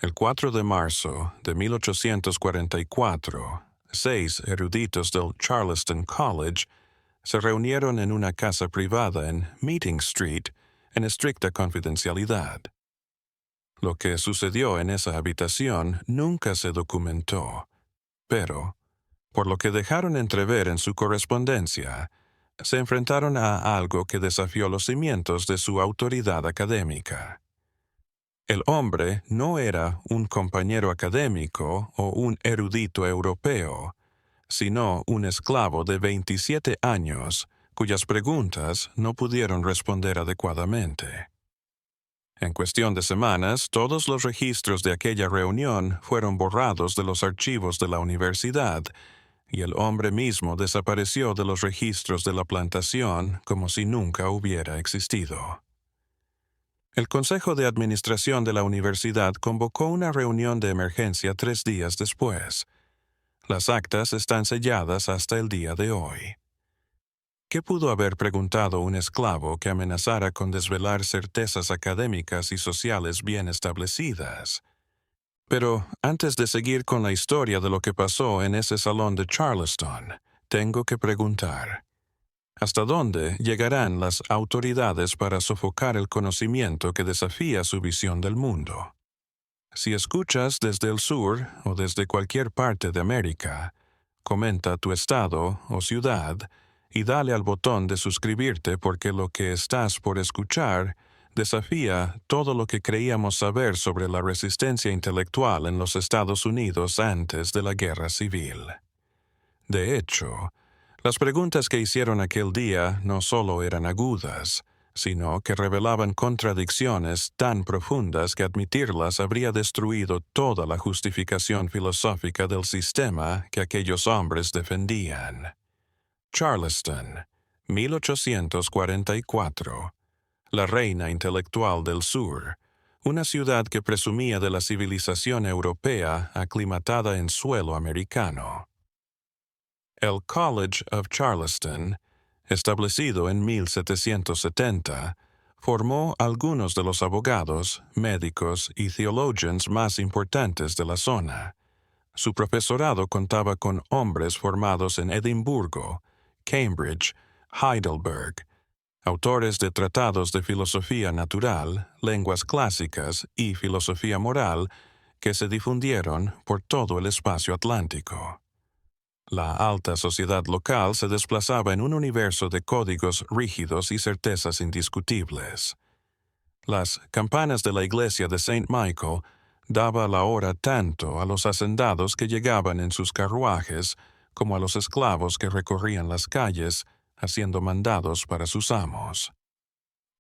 El 4 de marzo de 1844, 6 eruditos del Charleston College se reunieron en una casa privada en Meeting Street en estricta confidencialidad. Lo que sucedió en esa habitación nunca se documentó, pero, por lo que dejaron entrever en su correspondencia, se enfrentaron a algo que desafió los cimientos de su autoridad académica. El hombre no era un compañero académico o un erudito europeo, sino un esclavo de 27 años cuyas preguntas no pudieron responder adecuadamente. En cuestión de semanas, todos los registros de aquella reunión fueron borrados de los archivos de la universidad, y el hombre mismo desapareció de los registros de la plantación como si nunca hubiera existido. El Consejo de Administración de la universidad convocó una reunión de emergencia 3 días después. Las actas están selladas hasta el día de hoy. ¿Qué pudo haber preguntado un esclavo que amenazara con desvelar certezas académicas y sociales bien establecidas? Pero antes de seguir con la historia de lo que pasó en ese salón de Charleston, tengo que preguntar: ¿hasta dónde llegarán las autoridades para sofocar el conocimiento que desafía su visión del mundo? Si escuchas desde el sur o desde cualquier parte de América, comenta tu estado o ciudad y dale al botón de suscribirte, porque lo que estás por escuchar desafía todo lo que creíamos saber sobre la resistencia intelectual en los Estados Unidos antes de la Guerra Civil. De hecho, las preguntas que hicieron aquel día no solo eran agudas, sino que revelaban contradicciones tan profundas que admitirlas habría destruido toda la justificación filosófica del sistema que aquellos hombres defendían. Charleston, 1844. La reina intelectual del sur, una ciudad que presumía de la civilización europea aclimatada en suelo americano. El College of Charleston, establecido en 1770, formó algunos de los abogados, médicos y theologians más importantes de la zona. Su profesorado contaba con hombres formados en Edimburgo, Cambridge, Heidelberg, autores de tratados de filosofía natural, lenguas clásicas y filosofía moral que se difundieron por todo el espacio atlántico. La alta sociedad local se desplazaba en un universo de códigos rígidos y certezas indiscutibles. Las campanas de la iglesia de St. Michael daba la hora tanto a los hacendados que llegaban en sus carruajes como a los esclavos que recorrían las calles haciendo mandados para sus amos.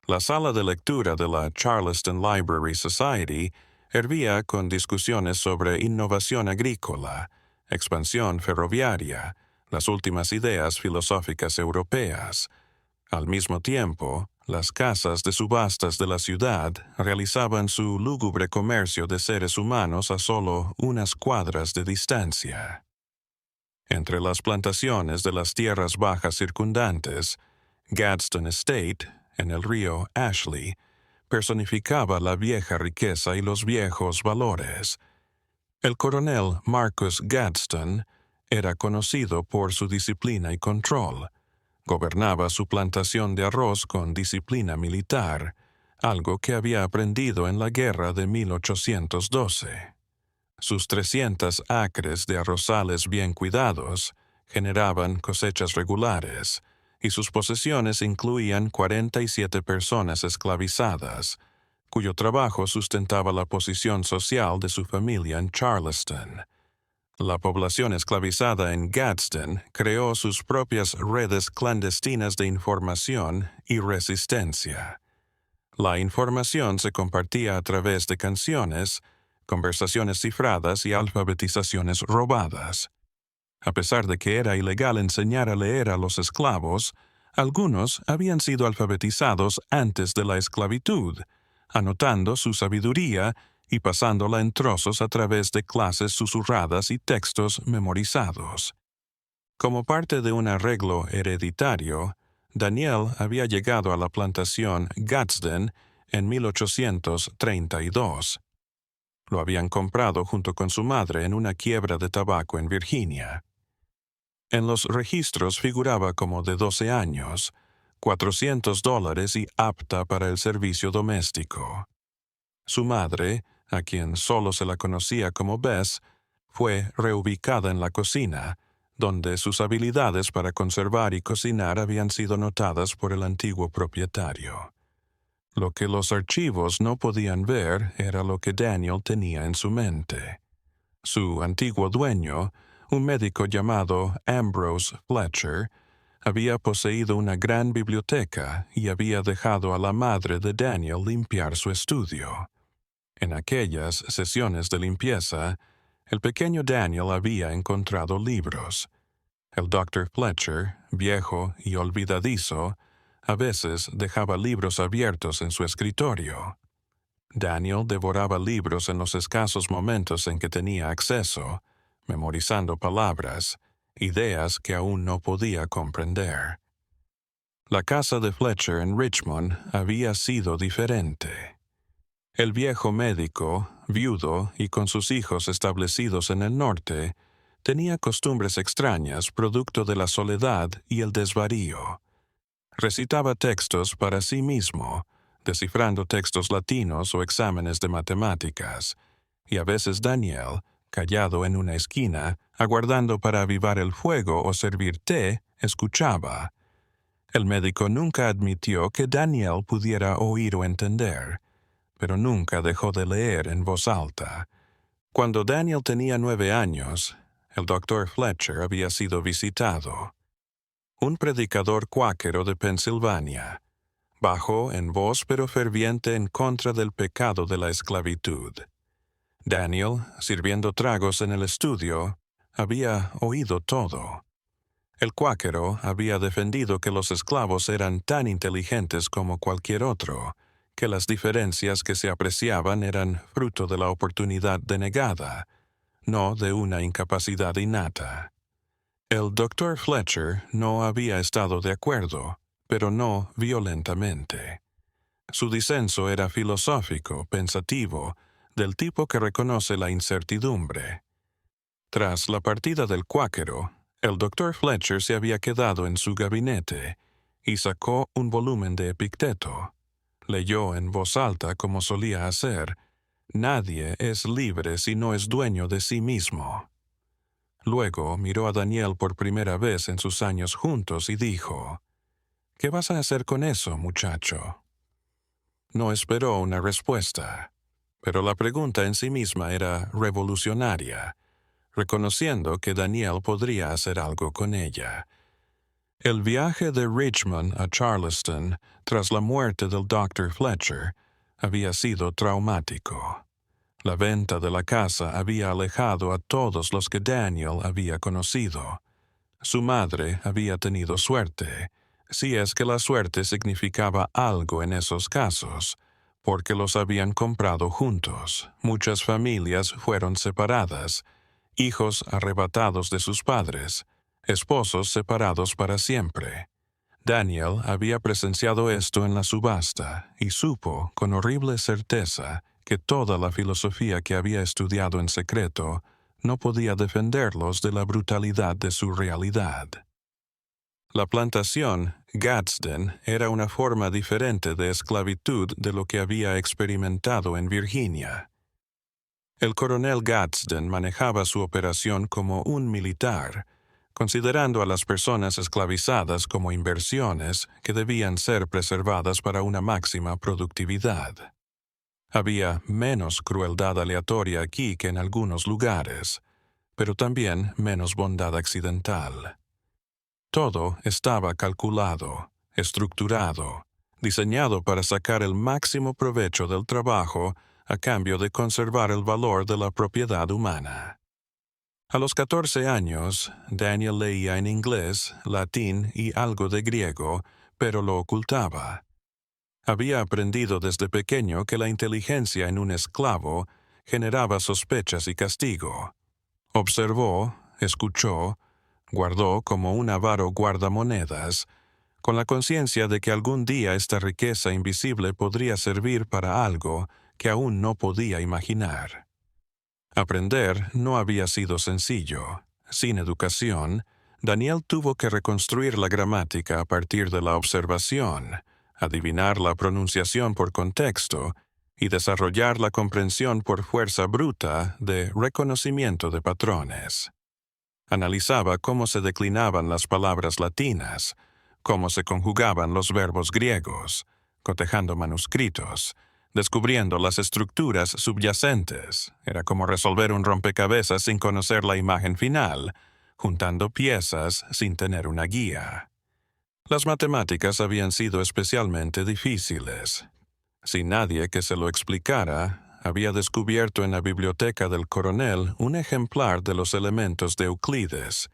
La sala de lectura de la Charleston Library Society hervía con discusiones sobre innovación agrícola, expansión ferroviaria, las últimas ideas filosóficas europeas. Al mismo tiempo, las casas de subastas de la ciudad realizaban su lúgubre comercio de seres humanos a solo unas cuadras de distancia. Entre las plantaciones de las tierras bajas circundantes, Gadsden Estate, en el río Ashley, personificaba la vieja riqueza y los viejos valores. El coronel Marcus Gadsden era conocido por su disciplina y control. Gobernaba su plantación de arroz con disciplina militar, algo que había aprendido en la guerra de 1812. Sus 300 acres de arrozales bien cuidados generaban cosechas regulares, y sus posesiones incluían 47 personas esclavizadas, cuyo trabajo sustentaba la posición social de su familia en Charleston. La población esclavizada en Gadsden creó sus propias redes clandestinas de información y resistencia. La información se compartía a través de canciones, conversaciones cifradas y alfabetizaciones robadas. A pesar de que era ilegal enseñar a leer a los esclavos, algunos habían sido alfabetizados antes de la esclavitud, anotando su sabiduría y pasándola en trozos a través de clases susurradas y textos memorizados. Como parte de un arreglo hereditario, Daniel había llegado a la plantación Gadsden en 1832. Lo habían comprado junto con su madre en una quiebra de tabaco en Virginia. En los registros figuraba como de 12 años, $400 y apta para el servicio doméstico. Su madre, a quien solo se la conocía como Bess, fue reubicada en la cocina, donde sus habilidades para conservar y cocinar habían sido notadas por el antiguo propietario. Lo que los archivos no podían ver era lo que Daniel tenía en su mente. Su antiguo dueño, un médico llamado Ambrose Fletcher, había poseído una gran biblioteca y había dejado a la madre de Daniel limpiar su estudio. En aquellas sesiones de limpieza, el pequeño Daniel había encontrado libros. El Dr. Fletcher, viejo y olvidadizo, a veces dejaba libros abiertos en su escritorio. Daniel devoraba libros en los escasos momentos en que tenía acceso, memorizando palabras, ideas que aún no podía comprender. La casa de Fletcher en Richmond había sido diferente. El viejo médico, viudo y con sus hijos establecidos en el norte, tenía costumbres extrañas producto de la soledad y el desvarío. Recitaba textos para sí mismo, descifrando textos latinos o exámenes de matemáticas, y a veces Daniel, callado en una esquina, aguardando para avivar el fuego o servir té, escuchaba. El médico nunca admitió que Daniel pudiera oír o entender, pero nunca dejó de leer en voz alta. Cuando Daniel tenía 9 años, el Dr. Fletcher había sido visitado. Un predicador cuáquero de Pensilvania, bajo en voz pero ferviente en contra del pecado de la esclavitud. Daniel, sirviendo tragos en el estudio, había oído todo. El cuáquero había defendido que los esclavos eran tan inteligentes como cualquier otro, que las diferencias que se apreciaban eran fruto de la oportunidad denegada, no de una incapacidad innata. El Dr. Fletcher no había estado de acuerdo, pero no violentamente. Su disenso era filosófico, pensativo, del tipo que reconoce la incertidumbre. Tras la partida del cuáquero, el Dr. Fletcher se había quedado en su gabinete y sacó un volumen de Epicteto. Leyó en voz alta como solía hacer: «Nadie es libre si no es dueño de sí mismo». Luego miró a Daniel por primera vez en sus años juntos y dijo: «¿Qué vas a hacer con eso, muchacho?». No esperó una respuesta, pero la pregunta en sí misma era revolucionaria, reconociendo que Daniel podría hacer algo con ella. El viaje de Richmond a Charleston tras la muerte del Dr. Fletcher había sido traumático. La venta de la casa había alejado a todos los que Daniel había conocido. Su madre había tenido suerte, si es que la suerte significaba algo en esos casos, porque los habían comprado juntos. Muchas familias fueron separadas, hijos arrebatados de sus padres, esposos separados para siempre. Daniel había presenciado esto en la subasta y supo con horrible certeza que toda la filosofía que había estudiado en secreto no podía defenderlos de la brutalidad de su realidad. La plantación Gadsden era una forma diferente de esclavitud de lo que había experimentado en Virginia. El coronel Gadsden manejaba su operación como un militar, considerando a las personas esclavizadas como inversiones que debían ser preservadas para una máxima productividad. Había menos crueldad aleatoria aquí que en algunos lugares, pero también menos bondad accidental. Todo estaba calculado, estructurado, diseñado para sacar el máximo provecho del trabajo a cambio de conservar el valor de la propiedad humana. A los 14 años, Daniel leía en inglés, latín y algo de griego, pero lo ocultaba. Había aprendido desde pequeño que la inteligencia en un esclavo generaba sospechas y castigo. Observó, escuchó, guardó como un avaro guardamonedas, con la conciencia de que algún día esta riqueza invisible podría servir para algo que aún no podía imaginar. Aprender no había sido sencillo. Sin educación, Daniel tuvo que reconstruir la gramática a partir de la observación, adivinar la pronunciación por contexto y desarrollar la comprensión por fuerza bruta de reconocimiento de patrones. Analizaba cómo se declinaban las palabras latinas, cómo se conjugaban los verbos griegos, cotejando manuscritos, descubriendo las estructuras subyacentes. Era como resolver un rompecabezas sin conocer la imagen final, juntando piezas sin tener una guía. Las matemáticas habían sido especialmente difíciles. Sin nadie que se lo explicara, había descubierto en la biblioteca del coronel un ejemplar de los elementos de Euclides,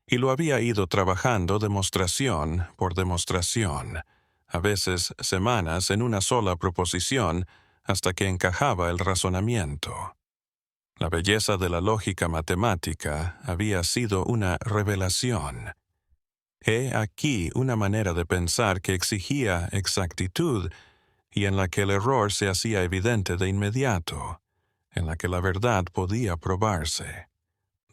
y lo había ido trabajando demostración por demostración, a veces semanas en una sola proposición, hasta que encajaba el razonamiento. La belleza de la lógica matemática había sido una revelación. He aquí una manera de pensar que exigía exactitud y en la que el error se hacía evidente de inmediato, en la que la verdad podía probarse.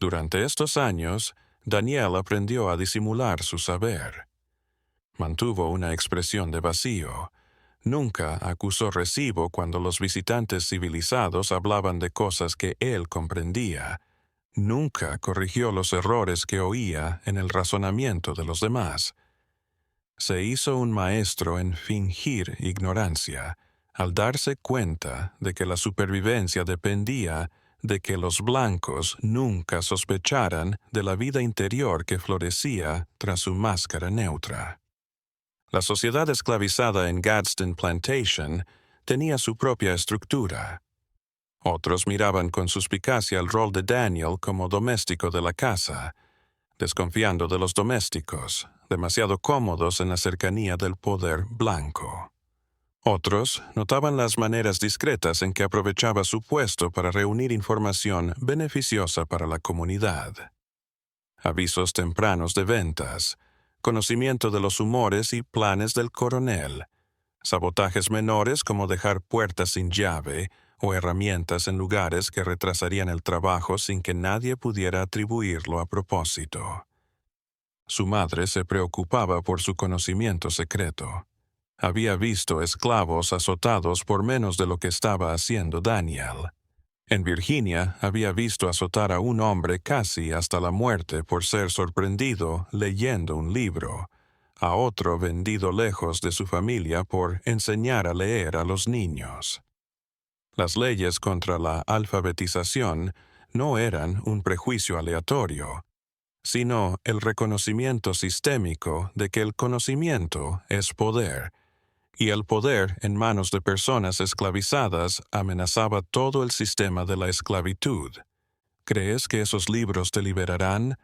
Durante estos años, Daniel aprendió a disimular su saber. Mantuvo una expresión de vacío. Nunca acusó recibo cuando los visitantes civilizados hablaban de cosas que él comprendía. Nunca corrigió los errores que oía en el razonamiento de los demás. Se hizo un maestro en fingir ignorancia, al darse cuenta de que la supervivencia dependía de que los blancos nunca sospecharan de la vida interior que florecía tras su máscara neutra. La sociedad esclavizada en Gadsden Plantation tenía su propia estructura. Otros miraban con suspicacia el rol de Daniel como doméstico de la casa, desconfiando de los domésticos, demasiado cómodos en la cercanía del poder blanco. Otros notaban las maneras discretas en que aprovechaba su puesto para reunir información beneficiosa para la comunidad. Avisos tempranos de ventas, conocimiento de los humores y planes del coronel, sabotajes menores como dejar puertas sin llave o herramientas en lugares que retrasarían el trabajo sin que nadie pudiera atribuirlo a propósito. Su madre se preocupaba por su conocimiento secreto. Había visto esclavos azotados por menos de lo que estaba haciendo Daniel. En Virginia había visto azotar a un hombre casi hasta la muerte por ser sorprendido leyendo un libro, a otro vendido lejos de su familia por enseñar a leer a los niños. Las leyes contra la alfabetización no eran un prejuicio aleatorio, sino el reconocimiento sistémico de que el conocimiento es poder, y el poder en manos de personas esclavizadas amenazaba todo el sistema de la esclavitud. ¿Crees que esos libros te liberarán?,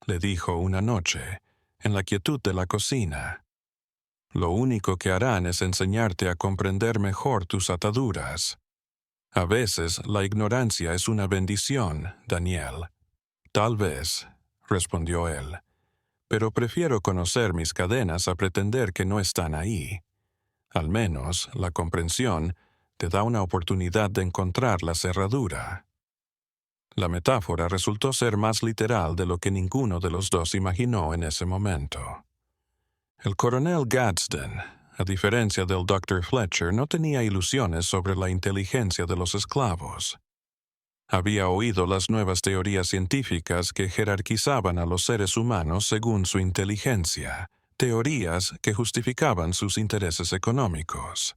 le dijo una noche, en la quietud de la cocina. Lo único que harán es enseñarte a comprender mejor tus ataduras. A veces la ignorancia es una bendición, Daniel. Tal vez, respondió él, pero prefiero conocer mis cadenas a pretender que no están ahí. Al menos, la comprensión te da una oportunidad de encontrar la cerradura. La metáfora resultó ser más literal de lo que ninguno de los dos imaginó en ese momento. El coronel Gadsden, a diferencia del Dr. Fletcher, no tenía ilusiones sobre la inteligencia de los esclavos. Había oído las nuevas teorías científicas que jerarquizaban a los seres humanos según su inteligencia, teorías que justificaban sus intereses económicos.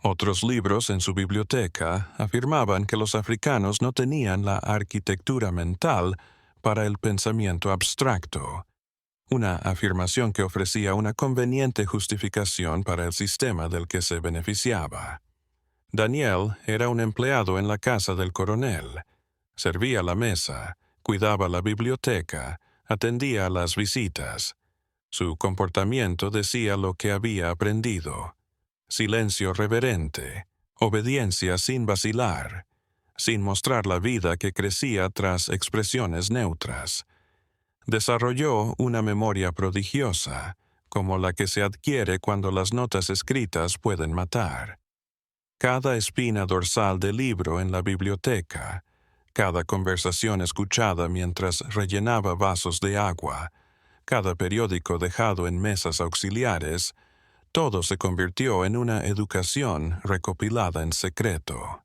Otros libros en su biblioteca afirmaban que los africanos no tenían la arquitectura mental para el pensamiento abstracto, una afirmación que ofrecía una conveniente justificación para el sistema del que se beneficiaba. Daniel era un empleado en la casa del coronel. Servía la mesa, cuidaba la biblioteca, atendía a las visitas. Su comportamiento decía lo que había aprendido. Silencio reverente, obediencia sin vacilar, sin mostrar la vida que crecía tras expresiones neutras. Desarrolló una memoria prodigiosa, como la que se adquiere cuando las notas escritas pueden matar. Cada espina dorsal del libro en la biblioteca, cada conversación escuchada mientras rellenaba vasos de agua, cada periódico dejado en mesas auxiliares, todo se convirtió en una educación recopilada en secreto.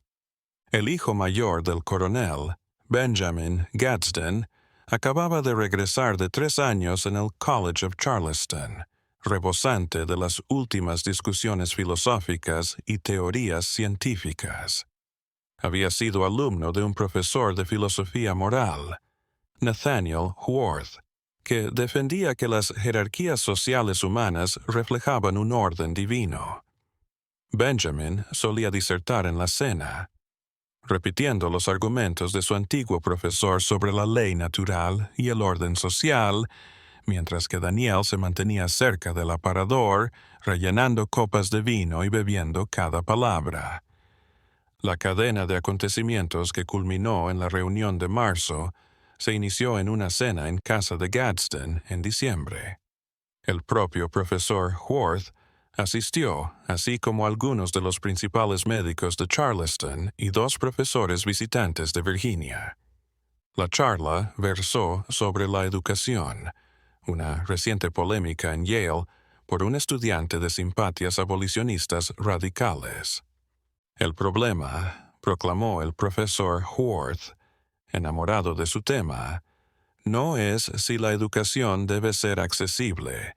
El hijo mayor del coronel, Benjamin Gadsden, acababa de regresar de 3 años en el College of Charleston, rebosante de las últimas discusiones filosóficas y teorías científicas. Había sido alumno de un profesor de filosofía moral, Nathaniel Hworth, que defendía que las jerarquías sociales humanas reflejaban un orden divino. Benjamin solía disertar en la cena, repitiendo los argumentos de su antiguo profesor sobre la ley natural y el orden social, mientras que Daniel se mantenía cerca del aparador, rellenando copas de vino y bebiendo cada palabra. La cadena de acontecimientos que culminó en la reunión de marzo se inició en una cena en casa de Gadsden en diciembre. El propio profesor Hworth asistió, así como algunos de los principales médicos de Charleston y 2 profesores visitantes de Virginia. La charla versó sobre la educación, una reciente polémica en Yale por un estudiante de simpatías abolicionistas radicales. El problema, proclamó el profesor Hworth, enamorado de su tema, no es si la educación debe ser accesible,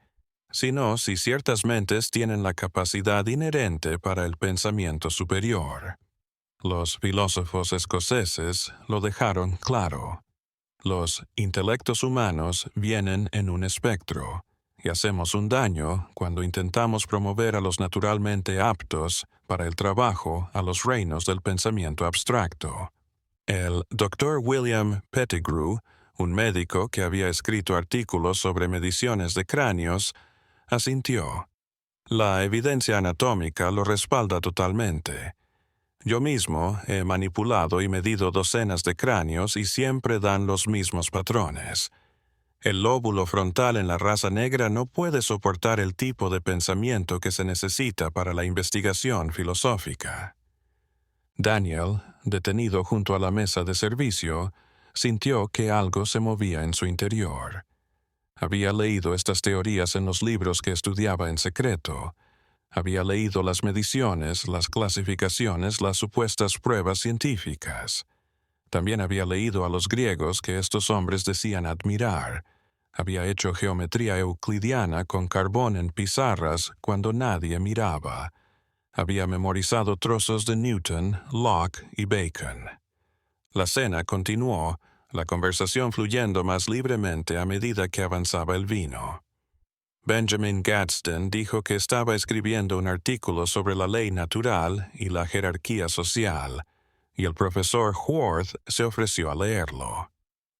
sino si ciertas mentes tienen la capacidad inherente para el pensamiento superior. Los filósofos escoceses lo dejaron claro. Los intelectos humanos vienen en un espectro, y hacemos un daño cuando intentamos promover a los naturalmente aptos para el trabajo a los reinos del pensamiento abstracto. El Dr. William Pettigrew, un médico que había escrito artículos sobre mediciones de cráneos, asintió. La evidencia anatómica lo respalda totalmente. Yo mismo he manipulado y medido docenas de cráneos y siempre dan los mismos patrones. El lóbulo frontal en la raza negra no puede soportar el tipo de pensamiento que se necesita para la investigación filosófica. Daniel, detenido junto a la mesa de servicio, sintió que algo se movía en su interior. Había leído estas teorías en los libros que estudiaba en secreto. Había leído las mediciones, las clasificaciones, las supuestas pruebas científicas. También había leído a los griegos que estos hombres decían admirar. Había hecho geometría euclidiana con carbón en pizarras cuando nadie miraba. Había memorizado trozos de Newton, Locke y Bacon. La cena continuó, la conversación fluyendo más libremente a medida que avanzaba el vino. Benjamin Gadsden dijo que estaba escribiendo un artículo sobre la ley natural y la jerarquía social, y el profesor Hworth se ofreció a leerlo.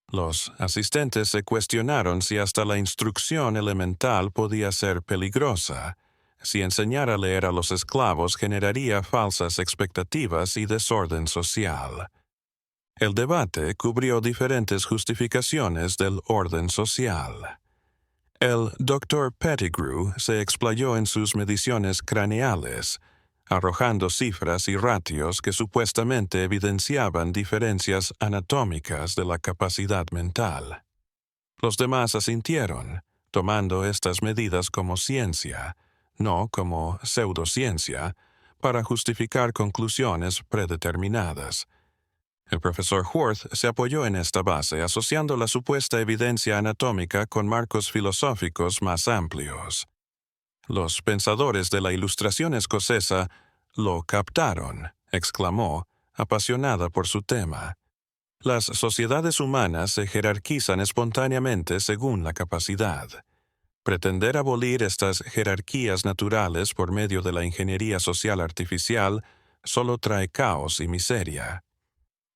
Los asistentes se cuestionaron si hasta la instrucción elemental podía ser peligrosa, si enseñar a leer a los esclavos generaría falsas expectativas y desorden social. El debate cubrió diferentes justificaciones del orden social. El Dr. Pettigrew se explayó en sus mediciones craneales, arrojando cifras y ratios que supuestamente evidenciaban diferencias anatómicas de la capacidad mental. Los demás asintieron, tomando estas medidas como ciencia, no como pseudociencia, para justificar conclusiones predeterminadas. El profesor Hworth se apoyó en esta base, asociando la supuesta evidencia anatómica con marcos filosóficos más amplios. Los pensadores de la Ilustración escocesa lo captaron, exclamó, apasionada por su tema. Las sociedades humanas se jerarquizan espontáneamente según la capacidad. Pretender abolir estas jerarquías naturales por medio de la ingeniería social artificial solo trae caos y miseria.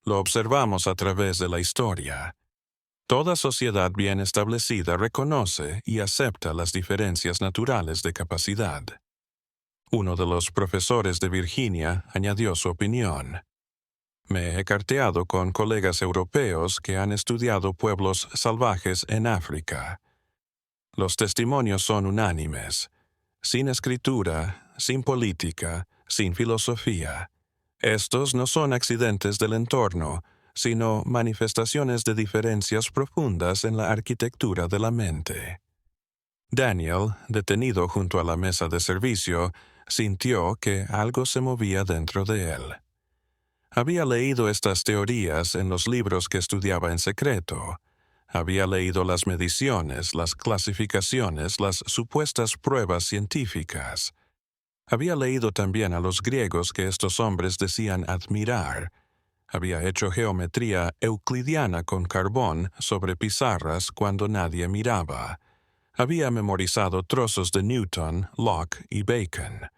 Lo observamos a través de la historia. Toda sociedad bien establecida reconoce y acepta las diferencias naturales de capacidad. Uno de los profesores de Virginia añadió su opinión. Me he carteado con colegas europeos que han estudiado pueblos salvajes en África. Los testimonios son unánimes. Sin escritura, sin política, sin filosofía. Estos no son accidentes del entorno, sino manifestaciones de diferencias profundas en la arquitectura de la mente. Daniel, detenido junto a la mesa de servicio, sintió que algo se movía dentro de él. Había leído estas teorías en los libros que estudiaba en secreto. Había leído las mediciones, las clasificaciones, las supuestas pruebas científicas. Había leído también a los griegos que estos hombres decían admirar. Había hecho geometría euclidiana con carbón sobre pizarras cuando nadie miraba. Había memorizado trozos de Newton, Locke y Bacon.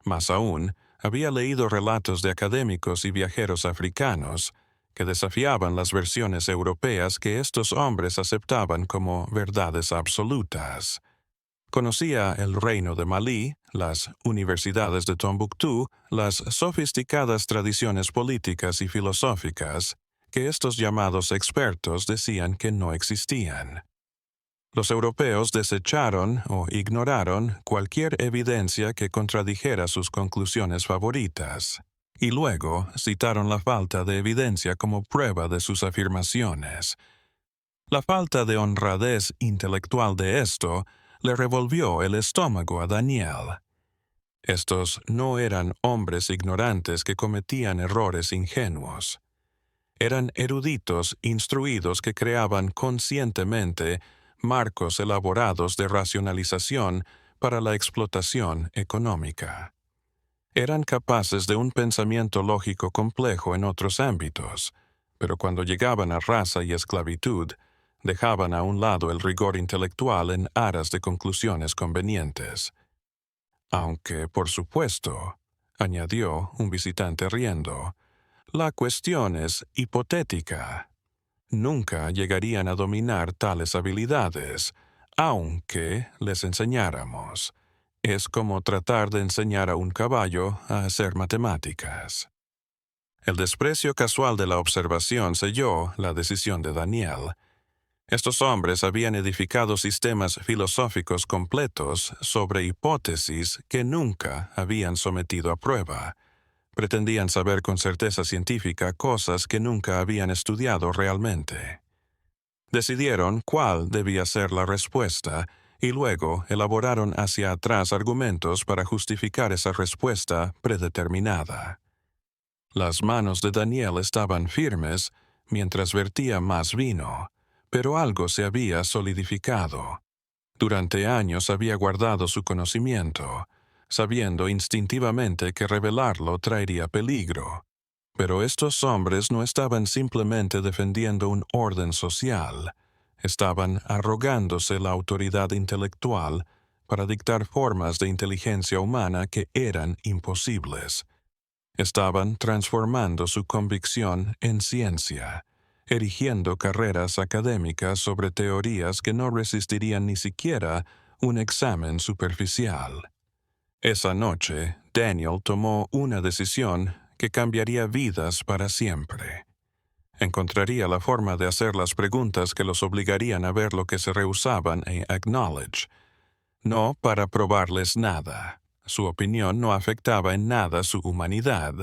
Más aún, había leído relatos de académicos y viajeros africanos que desafiaban las versiones europeas que estos hombres aceptaban como verdades absolutas. Conocía el reino de Malí, las universidades de Tombuctú, las sofisticadas tradiciones políticas y filosóficas que estos llamados expertos decían que no existían. Los europeos desecharon o ignoraron cualquier evidencia que contradijera sus conclusiones favoritas, y luego citaron la falta de evidencia como prueba de sus afirmaciones. La falta de honradez intelectual de esto le revolvió el estómago a Daniel. Estos no eran hombres ignorantes que cometían errores ingenuos. Eran eruditos instruidos que creaban conscientemente marcos elaborados de racionalización para la explotación económica. Eran capaces de un pensamiento lógico complejo en otros ámbitos, pero cuando llegaban a raza y esclavitud, dejaban a un lado el rigor intelectual en aras de conclusiones convenientes. Aunque, por supuesto, añadió un visitante riendo, la cuestión es hipotética. Nunca llegarían a dominar tales habilidades, aunque les enseñáramos. Es como tratar de enseñar a un caballo a hacer matemáticas. El desprecio casual de la observación selló la decisión de Daniel. Estos hombres habían edificado sistemas filosóficos completos sobre hipótesis que nunca habían sometido a prueba. Pretendían saber con certeza científica cosas que nunca habían estudiado realmente. Decidieron cuál debía ser la respuesta y luego elaboraron hacia atrás argumentos para justificar esa respuesta predeterminada. Las manos de Daniel estaban firmes mientras vertía más vino, pero algo se había solidificado. Durante años había guardado su conocimiento, sabiendo instintivamente que revelarlo traería peligro. Pero estos hombres no estaban simplemente defendiendo un orden social, estaban arrogándose la autoridad intelectual para dictar formas de inteligencia humana que eran imposibles. Estaban transformando su convicción en ciencia, erigiendo carreras académicas sobre teorías que no resistirían ni siquiera un examen superficial. Esa noche, Daniel tomó una decisión que cambiaría vidas para siempre. Encontraría la forma de hacer las preguntas que los obligarían a ver lo que se rehusaban a acknowledge. No para probarles nada. Su opinión no afectaba en nada su humanidad,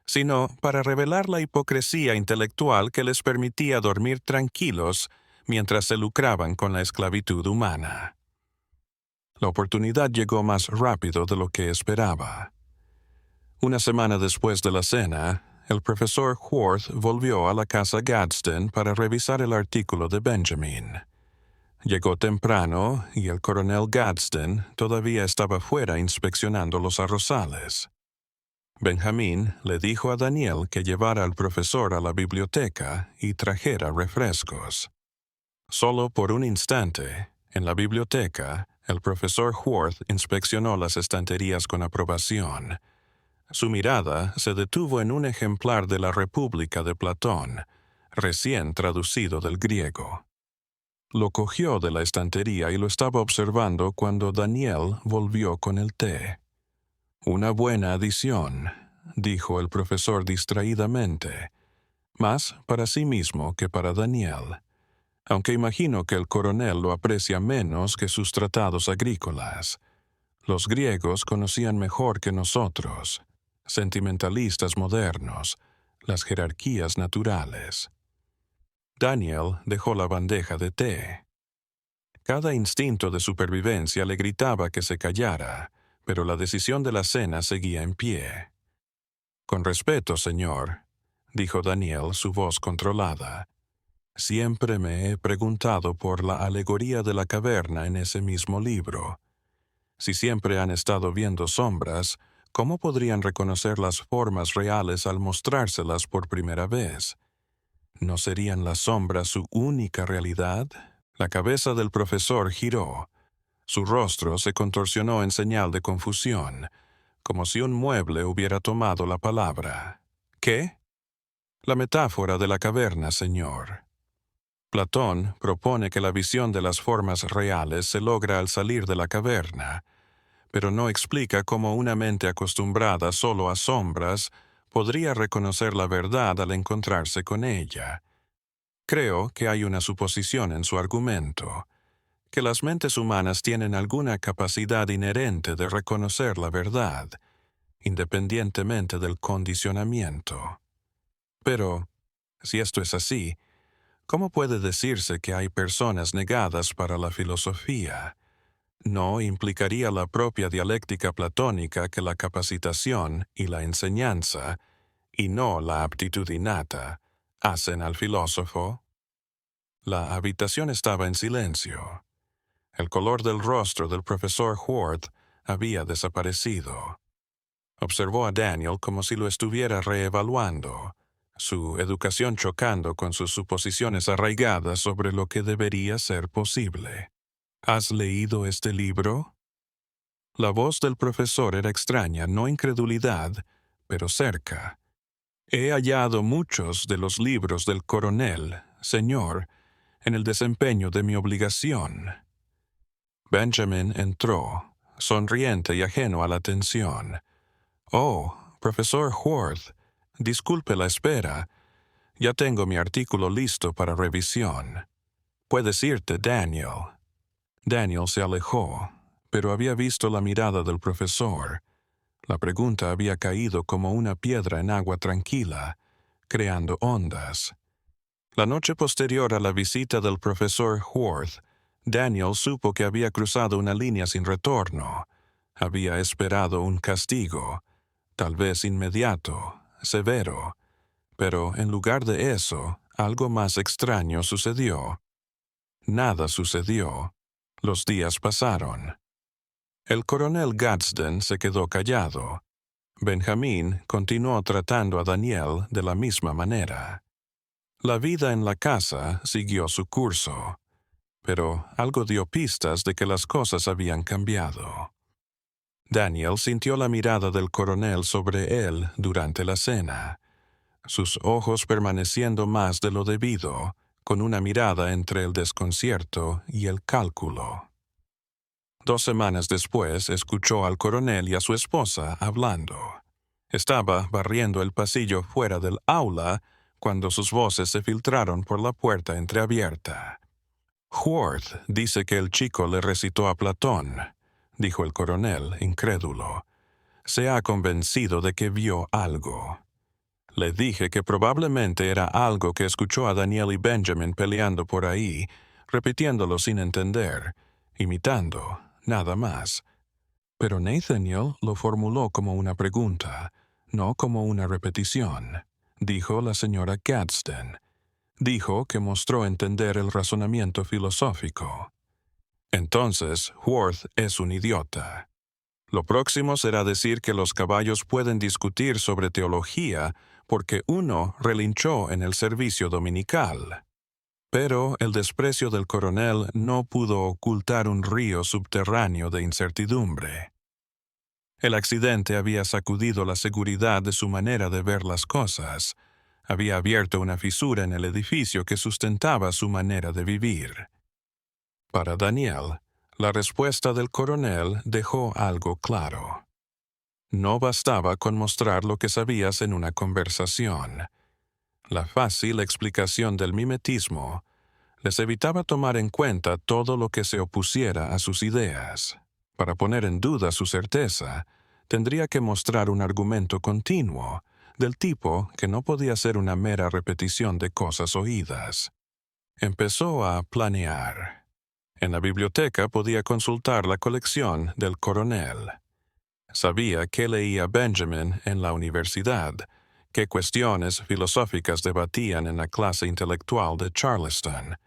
sino para revelar la hipocresía intelectual que les permitía dormir tranquilos mientras se lucraban con la esclavitud humana. La oportunidad llegó más rápido de lo que esperaba. Una semana después de la cena, el profesor Worth volvió a la casa Gadsden para revisar el artículo de Benjamin. Llegó temprano y el coronel Gadsden todavía estaba fuera inspeccionando los arrozales. Benjamin le dijo a Daniel que llevara al profesor a la biblioteca y trajera refrescos. Solo por un instante, en la biblioteca, el profesor Worth inspeccionó las estanterías con aprobación. Su mirada se detuvo en un ejemplar de la República de Platón, recién traducido del griego. Lo cogió de la estantería y lo estaba observando cuando Daniel volvió con el té. «Una buena adición», dijo el profesor distraídamente, más para sí mismo que para Daniel, aunque imagino que el coronel lo aprecia menos que sus tratados agrícolas. Los griegos conocían mejor que nosotros, sentimentalistas modernos, las jerarquías naturales. Daniel dejó la bandeja de té. Cada instinto de supervivencia le gritaba que se callara, pero la decisión de la cena seguía en pie. Con respeto, señor, dijo Daniel, su voz controlada. Siempre me he preguntado por la alegoría de la caverna en ese mismo libro. Si siempre han estado viendo sombras, ¿cómo podrían reconocer las formas reales al mostrárselas por primera vez? ¿No serían las sombras su única realidad? La cabeza del profesor giró. Su rostro se contorsionó en señal de confusión, como si un mueble hubiera tomado la palabra. ¿Qué? La metáfora de la caverna, señor. Platón propone que la visión de las formas reales se logra al salir de la caverna, pero no explica cómo una mente acostumbrada solo a sombras podría reconocer la verdad al encontrarse con ella. Creo que hay una suposición en su argumento, que las mentes humanas tienen alguna capacidad inherente de reconocer la verdad, independientemente del condicionamiento. Pero, si esto es así, ¿cómo puede decirse que hay personas negadas para la filosofía? ¿No implicaría la propia dialéctica platónica que la capacitación y la enseñanza, y no la aptitud innata, hacen al filósofo? La habitación estaba en silencio. El color del rostro del profesor Ward había desaparecido. Observó a Daniel como si lo estuviera reevaluando, su educación chocando con sus suposiciones arraigadas sobre lo que debería ser posible. ¿Has leído este libro? La voz del profesor era extraña, no incredulidad, pero cerca. He hallado muchos de los libros del coronel, señor, en el desempeño de mi obligación. Benjamin entró, sonriente y ajeno a la tensión. Oh, profesor Ward, disculpe la espera. Ya tengo mi artículo listo para revisión. Puedes irte, Daniel. Daniel se alejó, pero había visto la mirada del profesor. La pregunta había caído como una piedra en agua tranquila, creando ondas. La noche posterior a la visita del profesor Ward, Daniel supo que había cruzado una línea sin retorno. Había esperado un castigo, tal vez inmediato, severo, pero en lugar de eso, algo más extraño sucedió. Nada sucedió. Los días pasaron. El coronel Gadsden se quedó callado. Benjamín continuó tratando a Daniel de la misma manera. La vida en la casa siguió su curso, pero algo dio pistas de que las cosas habían cambiado. Daniel sintió la mirada del coronel sobre él durante la cena, sus ojos permaneciendo más de lo debido, con una mirada entre el desconcierto y el cálculo. 2 semanas después escuchó al coronel y a su esposa hablando. Estaba barriendo el pasillo fuera del aula cuando sus voces se filtraron por la puerta entreabierta. «Ward dice que el chico le recitó a Platón», dijo el coronel, incrédulo. «Se ha convencido de que vio algo». Le dije que probablemente era algo que escuchó a Daniel y Benjamin peleando por ahí, repitiéndolo sin entender, imitando, nada más. Pero Nathaniel lo formuló como una pregunta, no como una repetición, dijo la señora Gadsden. Dijo que mostró entender el razonamiento filosófico. Entonces, Ward es un idiota. Lo próximo será decir que los caballos pueden discutir sobre teología porque uno relinchó en el servicio dominical. Pero el desprecio del coronel no pudo ocultar un río subterráneo de incertidumbre. El accidente había sacudido la seguridad de su manera de ver las cosas. Había abierto una fisura en el edificio que sustentaba su manera de vivir. Para Daniel, la respuesta del coronel dejó algo claro. No bastaba con mostrar lo que sabías en una conversación. La fácil explicación del mimetismo les evitaba tomar en cuenta todo lo que se opusiera a sus ideas. Para poner en duda su certeza, tendría que mostrar un argumento continuo, del tipo que no podía ser una mera repetición de cosas oídas. Empezó a planear. En la biblioteca podía consultar la colección del coronel. Sabía qué leía Benjamin en la universidad, qué cuestiones filosóficas debatían en la clase intelectual de Charleston.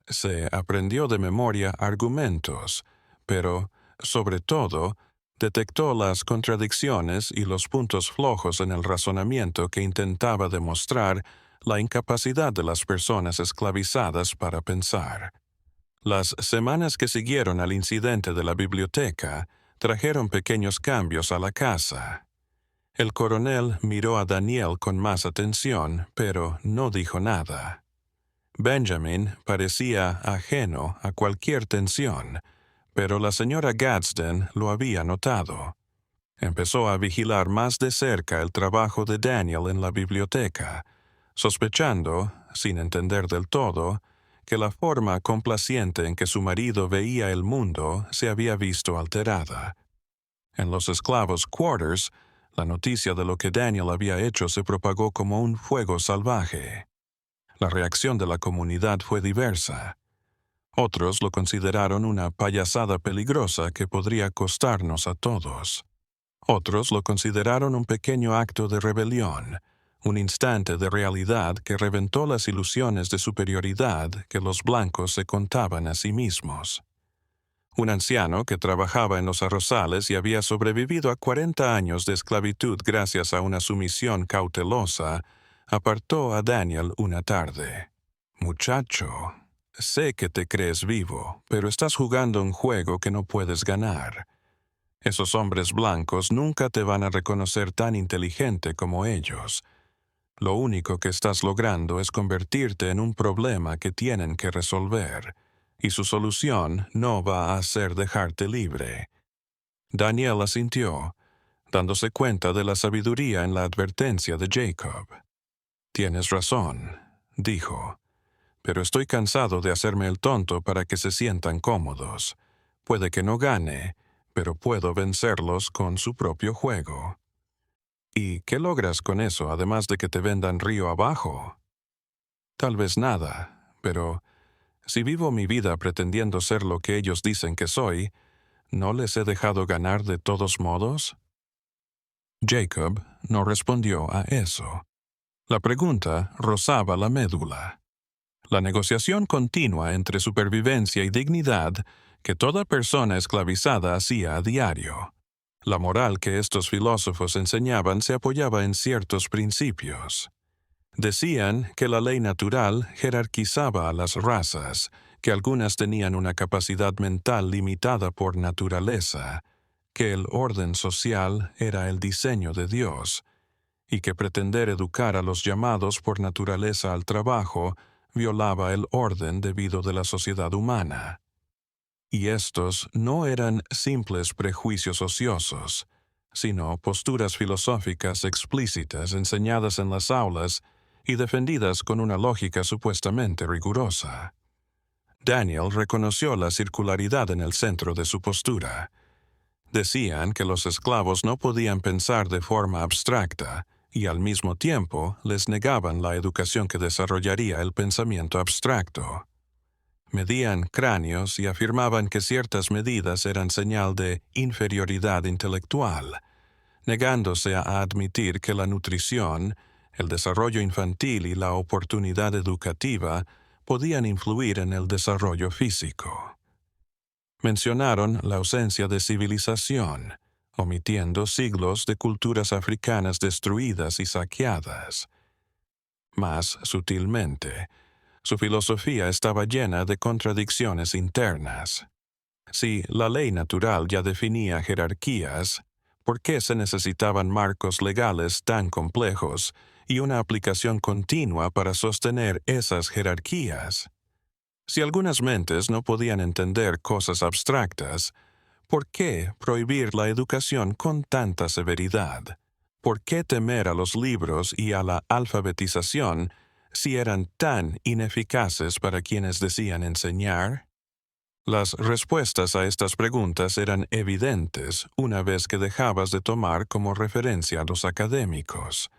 Se aprendió de memoria argumentos, pero, sobre todo, detectó las contradicciones y los puntos flojos en el razonamiento que intentaba demostrar la incapacidad de las personas esclavizadas para pensar. Las semanas que siguieron al incidente de la biblioteca trajeron pequeños cambios a la casa. El coronel miró a Daniel con más atención, pero no dijo nada. Benjamin parecía ajeno a cualquier tensión, pero la señora Gadsden lo había notado. Empezó a vigilar más de cerca el trabajo de Daniel en la biblioteca, sospechando, sin entender del todo, que la forma complaciente en que su marido veía el mundo se había visto alterada. En los esclavos Quarters, la noticia de lo que Daniel había hecho se propagó como un fuego salvaje. La reacción de la comunidad fue diversa. Otros lo consideraron una payasada peligrosa que podría costarnos a todos. Otros lo consideraron un pequeño acto de rebelión, un instante de realidad que reventó las ilusiones de superioridad que los blancos se contaban a sí mismos. Un anciano que trabajaba en los arrozales y había sobrevivido a 40 años de esclavitud gracias a una sumisión cautelosa, apartó a Daniel una tarde. «Muchacho, sé que te crees vivo, pero estás jugando un juego que no puedes ganar. Esos hombres blancos nunca te van a reconocer tan inteligente como ellos. Lo único que estás logrando es convertirte en un problema que tienen que resolver, y su solución no va a ser dejarte libre». Daniel asintió, dándose cuenta de la sabiduría en la advertencia de Jacob. «Tienes razón», dijo, «pero estoy cansado de hacerme el tonto para que se sientan cómodos. Puede que no gane, pero puedo vencerlos con su propio juego». «¿Y qué logras con eso, además de que te vendan río abajo?» «Tal vez nada, pero si vivo mi vida pretendiendo ser lo que ellos dicen que soy, ¿no les he dejado ganar de todos modos?» Jacob no respondió a eso. La pregunta rozaba la médula. La negociación continua entre supervivencia y dignidad que toda persona esclavizada hacía a diario. La moral que estos filósofos enseñaban se apoyaba en ciertos principios. Decían que la ley natural jerarquizaba a las razas, que algunas tenían una capacidad mental limitada por naturaleza, que el orden social era el diseño de Dios, y que pretender educar a los llamados por naturaleza al trabajo violaba el orden debido de la sociedad humana. Y estos no eran simples prejuicios ociosos, sino posturas filosóficas explícitas enseñadas en las aulas y defendidas con una lógica supuestamente rigurosa. Daniel reconoció la circularidad en el centro de su postura. Decían que los esclavos no podían pensar de forma abstracta y al mismo tiempo les negaban la educación que desarrollaría el pensamiento abstracto. Medían cráneos y afirmaban que ciertas medidas eran señal de inferioridad intelectual, negándose a admitir que la nutrición, el desarrollo infantil y la oportunidad educativa podían influir en el desarrollo físico. Mencionaron la ausencia de civilización, omitiendo siglos de culturas africanas destruidas y saqueadas. Más sutilmente, su filosofía estaba llena de contradicciones internas. Si la ley natural ya definía jerarquías, ¿por qué se necesitaban marcos legales tan complejos y una aplicación continua para sostener esas jerarquías? Si algunas mentes no podían entender cosas abstractas, ¿por qué prohibir la educación con tanta severidad? ¿Por qué temer a los libros y a la alfabetización si eran tan ineficaces para quienes decían enseñar? Las respuestas a estas preguntas eran evidentes una vez que dejabas de tomar como referencia a los académicos.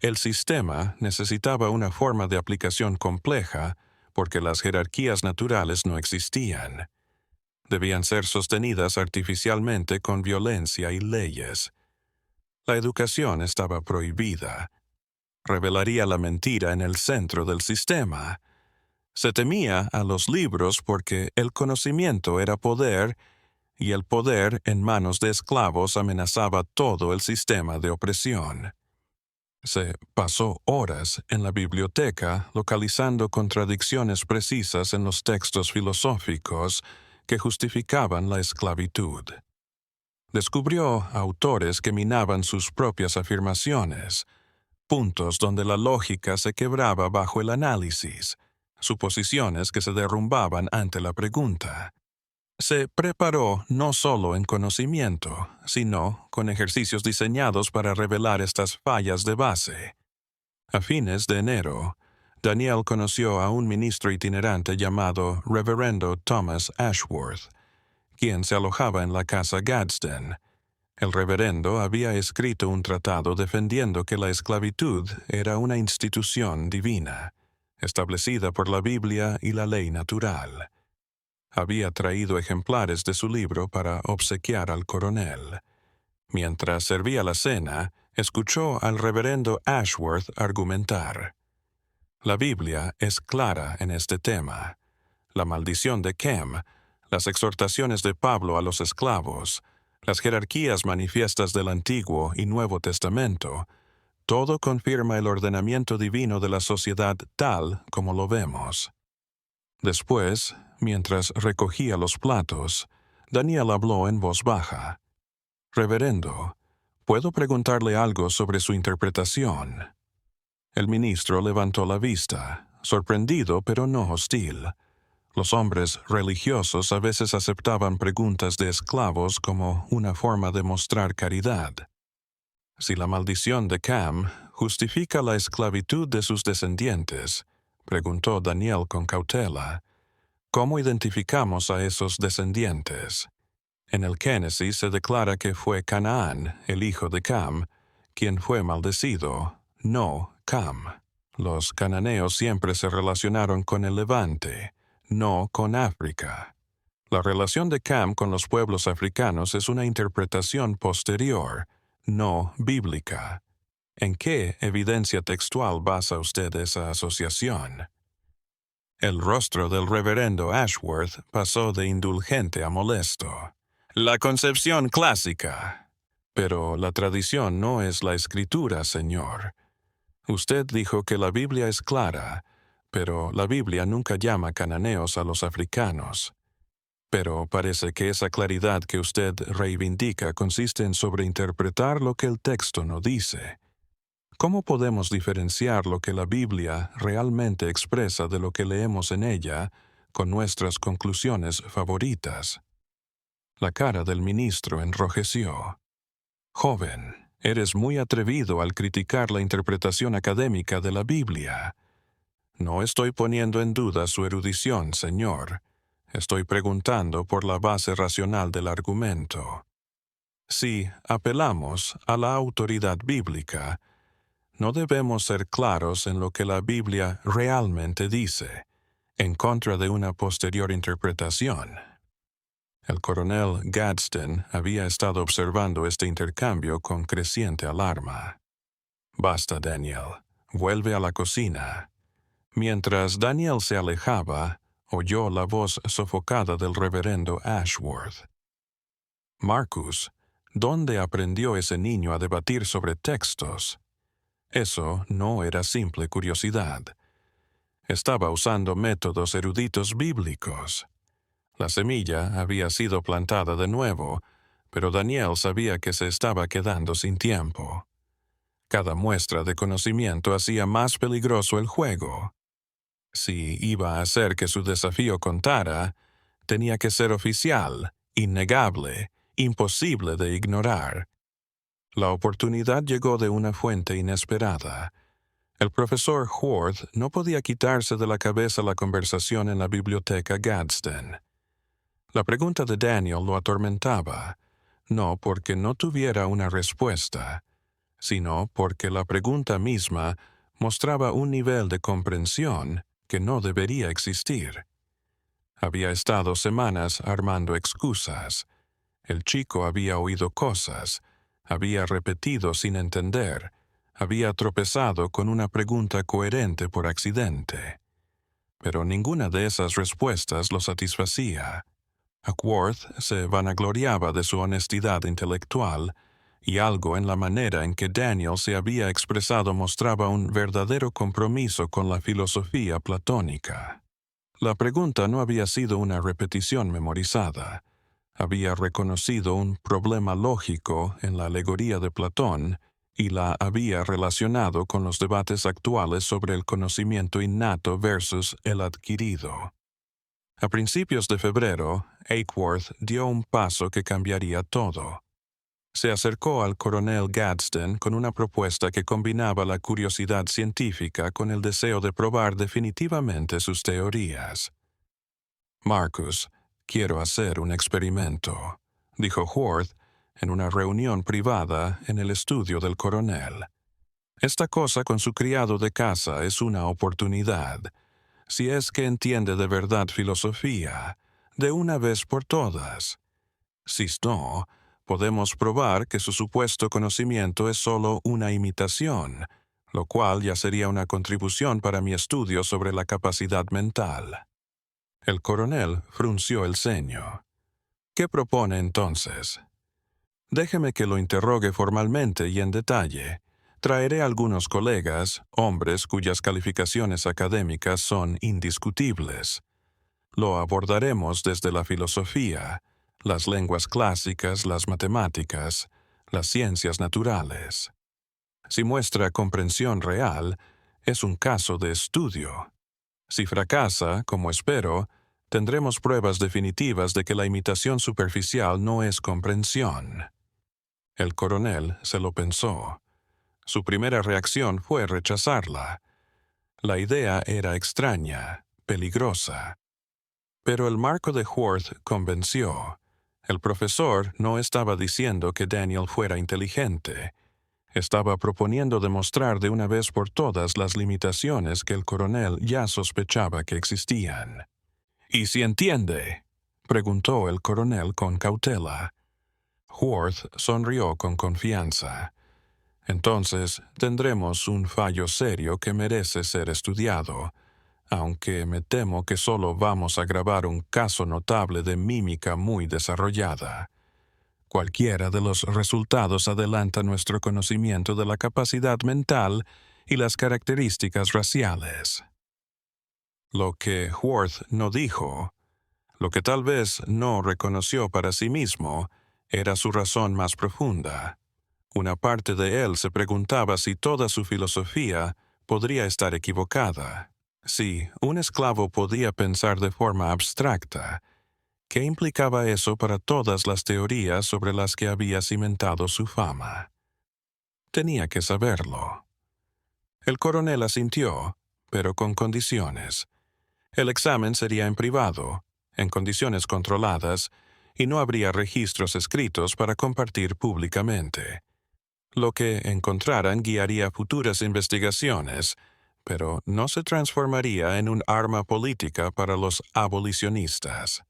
El sistema necesitaba una forma de aplicación compleja porque las jerarquías naturales no existían. Debían ser sostenidas artificialmente con violencia y leyes. La educación estaba prohibida. Revelaría la mentira en el centro del sistema. Se temía a los libros porque el conocimiento era poder y el poder en manos de esclavos amenazaba todo el sistema de opresión. Se pasó horas en la biblioteca localizando contradicciones precisas en los textos filosóficos que justificaban la esclavitud. Descubrió autores que minaban sus propias afirmaciones, puntos donde la lógica se quebraba bajo el análisis, suposiciones que se derrumbaban ante la pregunta. Se preparó no solo en conocimiento, sino con ejercicios diseñados para revelar estas fallas de base. A fines de enero, Daniel conoció a un ministro itinerante llamado Reverendo Thomas Ashworth, quien se alojaba en la casa Gadsden. El reverendo había escrito un tratado defendiendo que la esclavitud era una institución divina, establecida por la Biblia y la ley natural. Había traído ejemplares de su libro para obsequiar al coronel. Mientras servía la cena, escuchó al reverendo Ashworth argumentar. La Biblia es clara en este tema. La maldición de Chem, las exhortaciones de Pablo a los esclavos, las jerarquías manifiestas del Antiguo y Nuevo Testamento, todo confirma el ordenamiento divino de la sociedad tal como lo vemos. Después, mientras recogía los platos, Daniel habló en voz baja. «Reverendo, ¿puedo preguntarle algo sobre su interpretación?» El ministro levantó la vista, sorprendido pero no hostil. Los hombres religiosos a veces aceptaban preguntas de esclavos como una forma de mostrar caridad. Si la maldición de Cam justifica la esclavitud de sus descendientes, preguntó Daniel con cautela, ¿cómo identificamos a esos descendientes? En el Génesis se declara que fue Canaán, el hijo de Cam, quien fue maldecido, no Cam. Los cananeos siempre se relacionaron con el Levante, no con África. La relación de Cam con los pueblos africanos es una interpretación posterior, no bíblica. ¿En qué evidencia textual basa usted esa asociación? El rostro del reverendo Ashworth pasó de indulgente a molesto. La concepción clásica. Pero la tradición no es la escritura, señor. Usted dijo que la Biblia es clara, pero la Biblia nunca llama cananeos a los africanos. Pero parece que esa claridad que usted reivindica consiste en sobreinterpretar lo que el texto no dice. ¿Cómo podemos diferenciar lo que la Biblia realmente expresa de lo que leemos en ella con nuestras conclusiones favoritas? La cara del ministro enrojeció. Joven, eres muy atrevido al criticar la interpretación académica de la Biblia. No estoy poniendo en duda su erudición, señor. Estoy preguntando por la base racional del argumento. Si apelamos a la autoridad bíblica, no debemos ser claros en lo que la Biblia realmente dice, en contra de una posterior interpretación. El coronel Gadsden había estado observando este intercambio con creciente alarma. «Basta, Daniel. Vuelve a la cocina». Mientras Daniel se alejaba, oyó la voz sofocada del reverendo Ashworth. «Marcus, ¿dónde aprendió ese niño a debatir sobre textos?» Eso no era simple curiosidad. Estaba usando métodos eruditos bíblicos. La semilla había sido plantada de nuevo, pero Daniel sabía que se estaba quedando sin tiempo. Cada muestra de conocimiento hacía más peligroso el juego. Si iba a hacer que su desafío contara, tenía que ser oficial, innegable, imposible de ignorar. La oportunidad llegó de una fuente inesperada. El profesor Hort no podía quitarse de la cabeza la conversación en la biblioteca Gadsden. La pregunta de Daniel lo atormentaba, no porque no tuviera una respuesta, sino porque la pregunta misma mostraba un nivel de comprensión que no debería existir. Había estado semanas armando excusas. El chico había oído cosas, había repetido sin entender, había tropezado con una pregunta coherente por accidente. Pero ninguna de esas respuestas lo satisfacía. Hackworth se vanagloriaba de su honestidad intelectual, y algo en la manera en que Daniel se había expresado mostraba un verdadero compromiso con la filosofía platónica. La pregunta no había sido una repetición memorizada. Había reconocido un problema lógico en la alegoría de Platón y la había relacionado con los debates actuales sobre el conocimiento innato versus el adquirido. A principios de febrero, Hackworth dio un paso que cambiaría todo. Se acercó al coronel Gadsden con una propuesta que combinaba la curiosidad científica con el deseo de probar definitivamente sus teorías. «Marcus, quiero hacer un experimento», dijo Worth en una reunión privada en el estudio del coronel. «Esta cosa con su criado de casa es una oportunidad. Si es que entiende de verdad filosofía, de una vez por todas. Si no, podemos probar que su supuesto conocimiento es solo una imitación, lo cual ya sería una contribución para mi estudio sobre la capacidad mental». El coronel frunció el ceño. «¿Qué propone entonces?» «Déjeme que lo interrogue formalmente y en detalle. Traeré algunos colegas, hombres cuyas calificaciones académicas son indiscutibles. Lo abordaremos desde la filosofía, las lenguas clásicas, las matemáticas, las ciencias naturales. Si muestra comprensión real, es un caso de estudio. Si fracasa, como espero, tendremos pruebas definitivas de que la imitación superficial no es comprensión». El coronel se lo pensó. Su primera reacción fue rechazarla. La idea era extraña, peligrosa. Pero el marco de Worth convenció. El profesor no estaba diciendo que Daniel fuera inteligente. Estaba proponiendo demostrar de una vez por todas las limitaciones que el coronel ya sospechaba que existían. «¿Y si entiende?», preguntó el coronel con cautela. Worth sonrió con confianza. «Entonces tendremos un fallo serio que merece ser estudiado, aunque me temo que solo vamos a grabar un caso notable de mímica muy desarrollada. Cualquiera de los resultados adelanta nuestro conocimiento de la capacidad mental y las características raciales». Lo que Worth no dijo, lo que tal vez no reconoció para sí mismo, era su razón más profunda. Una parte de él se preguntaba si toda su filosofía podría estar equivocada. Si un esclavo podía pensar de forma abstracta, ¿qué implicaba eso para todas las teorías sobre las que había cimentado su fama? Tenía que saberlo. El coronel asintió, pero con condiciones. El examen sería en privado, en condiciones controladas, y no habría registros escritos para compartir públicamente. Lo que encontraran guiaría futuras investigaciones, pero no se transformaría en un arma política para los abolicionistas.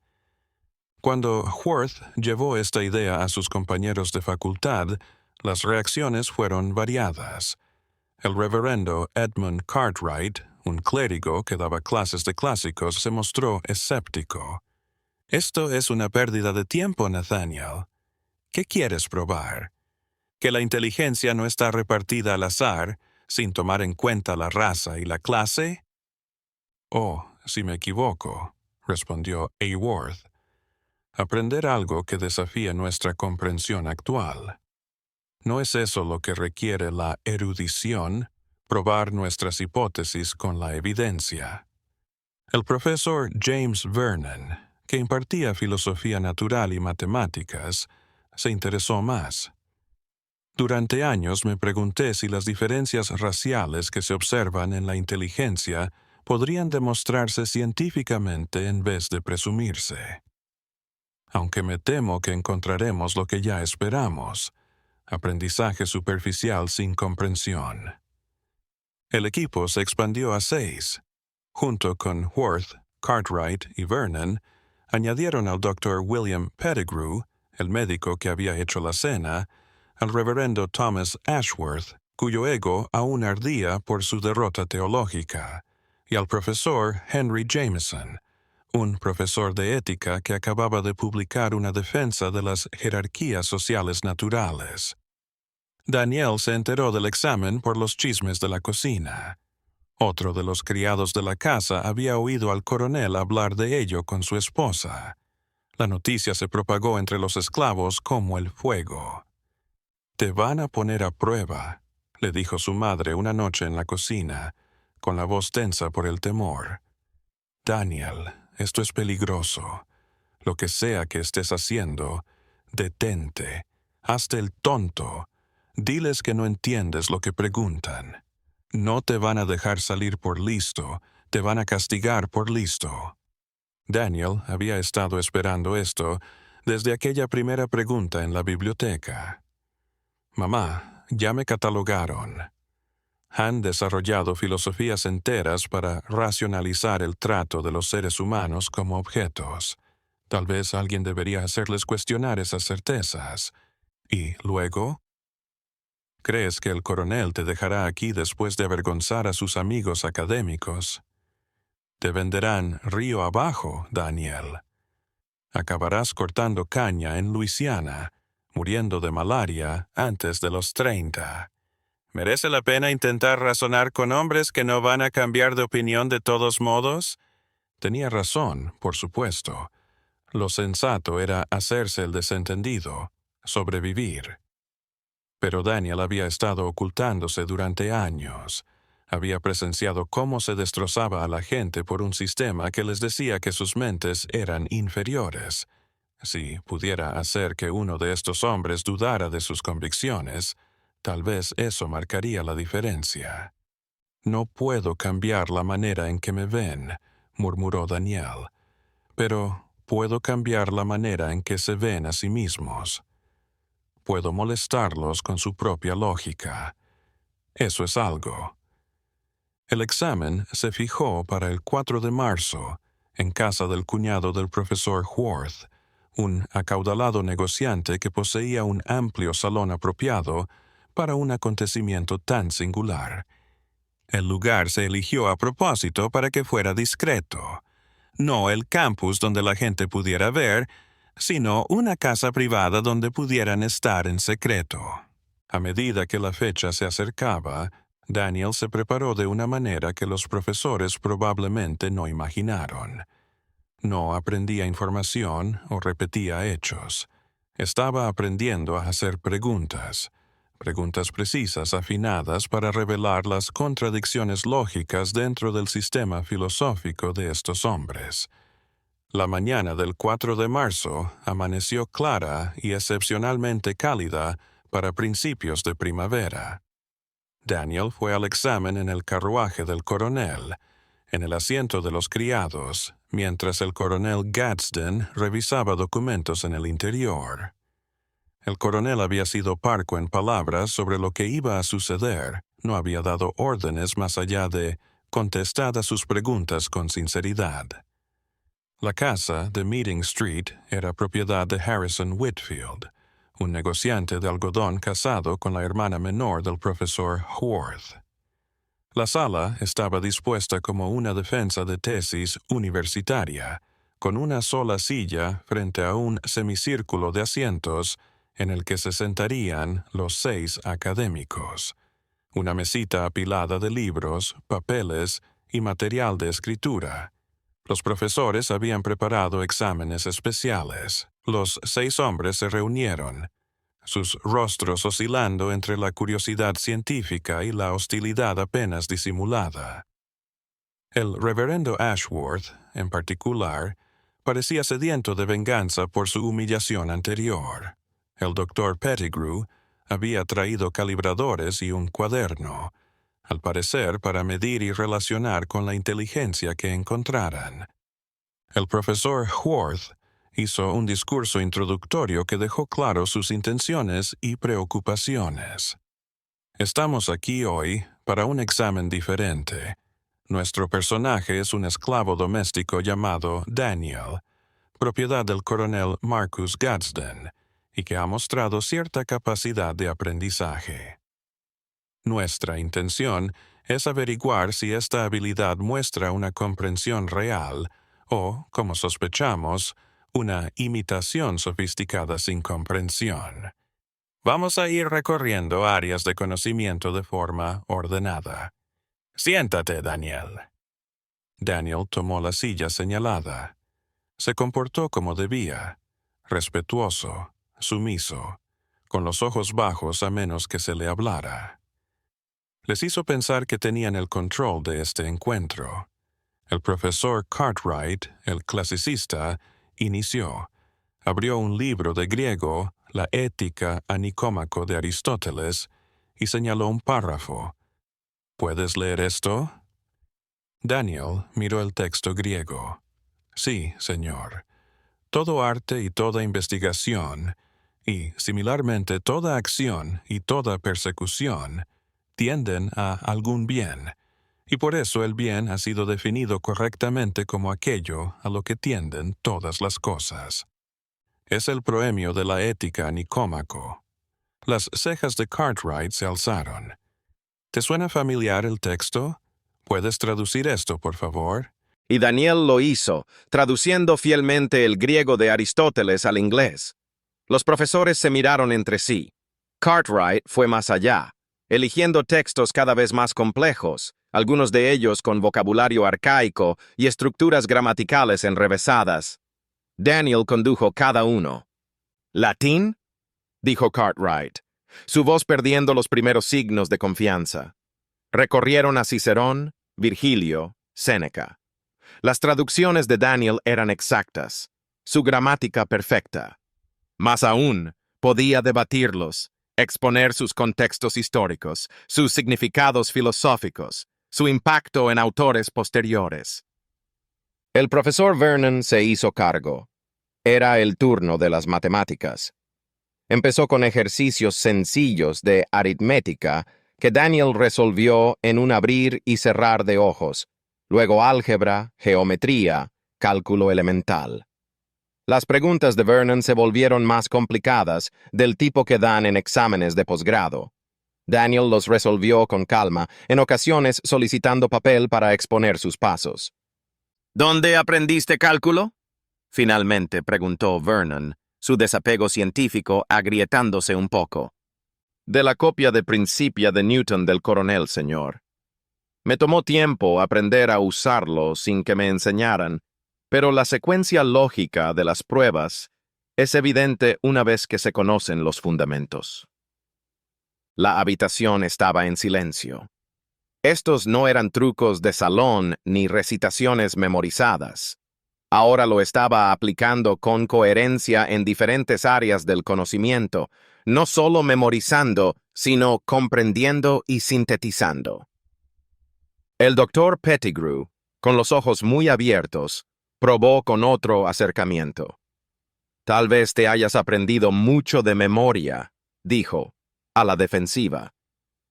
Cuando Worth llevó esta idea a sus compañeros de facultad, las reacciones fueron variadas. El reverendo Edmund Cartwright, un clérigo que daba clases de clásicos, se mostró escéptico. «Esto es una pérdida de tiempo, Nathaniel. ¿Qué quieres probar? ¿Que la inteligencia no está repartida al azar, sin tomar en cuenta la raza y la clase?» «Oh, si me equivoco», respondió Haworth. «Aprender algo que desafíe nuestra comprensión actual. ¿No es eso lo que requiere la erudición? Probar nuestras hipótesis con la evidencia». El profesor James Vernon, que impartía filosofía natural y matemáticas, se interesó más. «Durante años me pregunté si las diferencias raciales que se observan en la inteligencia podrían demostrarse científicamente en vez de presumirse. Aunque me temo que encontraremos lo que ya esperamos. Aprendizaje superficial sin comprensión. El equipo se expandió a 6. Junto con Worth, Cartwright y Vernon, añadieron al Dr. William Pettigrew, el médico que había hecho la cena, al reverendo Thomas Ashworth, cuyo ego aún ardía por su derrota teológica, y al profesor Henry Jameson, un profesor de ética que acababa de publicar una defensa de las jerarquías sociales naturales. Daniel se enteró del examen por los chismes de la cocina. Otro de los criados de la casa había oído al coronel hablar de ello con su esposa. La noticia se propagó entre los esclavos como el fuego. «Te van a poner a prueba», le dijo su madre una noche en la cocina, con la voz tensa por el temor. «Daniel, esto es peligroso. Lo que sea que estés haciendo, detente. Hazte el tonto. Diles que no entiendes lo que preguntan. No te van a dejar salir por listo, te van a castigar por listo». Daniel había estado esperando esto desde aquella primera pregunta en la biblioteca. «Mamá, ya me catalogaron». Han desarrollado filosofías enteras para racionalizar el trato de los seres humanos como objetos. Tal vez alguien debería hacerles cuestionar esas certezas. ¿Y luego? ¿Crees que el coronel te dejará aquí después de avergonzar a sus amigos académicos? Te venderán río abajo, Daniel. Acabarás cortando caña en Luisiana, muriendo de malaria antes de los 30. ¿Merece la pena intentar razonar con hombres que no van a cambiar de opinión de todos modos? Tenía razón, por supuesto. Lo sensato era hacerse el desentendido, sobrevivir. Pero Daniel había estado ocultándose durante años. Había presenciado cómo se destrozaba a la gente por un sistema que les decía que sus mentes eran inferiores. Si pudiera hacer que uno de estos hombres dudara de sus convicciones, tal vez eso marcaría la diferencia. «No puedo cambiar la manera en que me ven», murmuró Daniel. «Pero puedo cambiar la manera en que se ven a sí mismos. Puedo molestarlos con su propia lógica. Eso es algo». El examen se fijó para el 4 de marzo, en casa del cuñado del profesor Worth, un acaudalado negociante que poseía un amplio salón apropiado para un acontecimiento tan singular. El lugar se eligió a propósito para que fuera discreto. No el campus donde la gente pudiera ver, sino una casa privada donde pudieran estar en secreto. A medida que la fecha se acercaba, Daniel se preparó de una manera que los profesores probablemente no imaginaron. No aprendía información o repetía hechos. Estaba aprendiendo a hacer preguntas precisas afinadas para revelar las contradicciones lógicas dentro del sistema filosófico de estos hombres. La mañana del 4 de marzo amaneció clara y excepcionalmente cálida para principios de primavera. Daniel fue al examen en el carruaje del coronel, en el asiento de los criados, mientras el coronel Gadsden revisaba documentos en el interior. El coronel había sido parco en palabras sobre lo que iba a suceder, no había dado órdenes más allá de «contestad a sus preguntas con sinceridad». La casa de Meeting Street era propiedad de Harrison Whitfield, un negociante de algodón casado con la hermana menor del profesor Worth. La sala estaba dispuesta como una defensa de tesis universitaria, con una sola silla frente a un semicírculo de asientos en el que se sentarían los 6 académicos, una mesita apilada de libros, papeles y material de escritura. Los profesores habían preparado exámenes especiales. Los 6 hombres se reunieron, sus rostros oscilando entre la curiosidad científica y la hostilidad apenas disimulada. El reverendo Ashworth, en particular, parecía sediento de venganza por su humillación anterior. El doctor Pettigrew había traído calibradores y un cuaderno, al parecer para medir y relacionar con la inteligencia que encontraran. El profesor Worth hizo un discurso introductorio que dejó claro sus intenciones y preocupaciones. Estamos aquí hoy para un examen diferente. Nuestro personaje es un esclavo doméstico llamado Daniel, propiedad del coronel Marcus Gadsden, y que ha mostrado cierta capacidad de aprendizaje. Nuestra intención es averiguar si esta habilidad muestra una comprensión real o, como sospechamos, una imitación sofisticada sin comprensión. Vamos a ir recorriendo áreas de conocimiento de forma ordenada. Siéntate, Daniel. Daniel tomó la silla señalada. Se comportó como debía, respetuoso, sumiso, con los ojos bajos a menos que se le hablara. Les hizo pensar que tenían el control de este encuentro. El profesor Cartwright, el clasicista, inició. Abrió un libro de griego, la Ética a Nicómaco de Aristóteles, y señaló un párrafo. ¿Puedes leer esto? Daniel miró el texto griego. Sí, señor. Todo arte y toda investigación, y, similarmente, toda acción y toda persecución, tienden a algún bien, y por eso el bien ha sido definido correctamente como aquello a lo que tienden todas las cosas. Es el proemio de la Ética a Nicómaco. Las cejas de Cartwright se alzaron. ¿Te suena familiar el texto? ¿Puedes traducir esto, por favor? Y Daniel lo hizo, traduciendo fielmente el griego de Aristóteles al inglés. Los profesores se miraron entre sí. Cartwright fue más allá, eligiendo textos cada vez más complejos, algunos de ellos con vocabulario arcaico y estructuras gramaticales enrevesadas. Daniel condujo cada uno. ¿Latín?, dijo Cartwright, su voz perdiendo los primeros signos de confianza. Recorrieron a Cicerón, Virgilio, Séneca. Las traducciones de Daniel eran exactas, su gramática perfecta. Más aún, podía debatirlos, exponer sus contextos históricos, sus significados filosóficos, su impacto en autores posteriores. El profesor Vernon se hizo cargo. Era el turno de las matemáticas. Empezó con ejercicios sencillos de aritmética que Daniel resolvió en un abrir y cerrar de ojos, luego álgebra, geometría, cálculo elemental. Las preguntas de Vernon se volvieron más complicadas, del tipo que dan en exámenes de posgrado. Daniel los resolvió con calma, en ocasiones solicitando papel para exponer sus pasos. ¿Dónde aprendiste cálculo?, finalmente preguntó Vernon, su desapego científico agrietándose un poco. De la copia de Principia de Newton del coronel, señor. Me tomó tiempo aprender a usarlo sin que me enseñaran, pero la secuencia lógica de las pruebas es evidente una vez que se conocen los fundamentos. La habitación estaba en silencio. Estos no eran trucos de salón ni recitaciones memorizadas. Ahora lo estaba aplicando con coherencia en diferentes áreas del conocimiento, no solo memorizando, sino comprendiendo y sintetizando. El doctor Pettigrew, con los ojos muy abiertos, probó con otro acercamiento. Tal vez te hayas aprendido mucho de memoria, dijo, a la defensiva.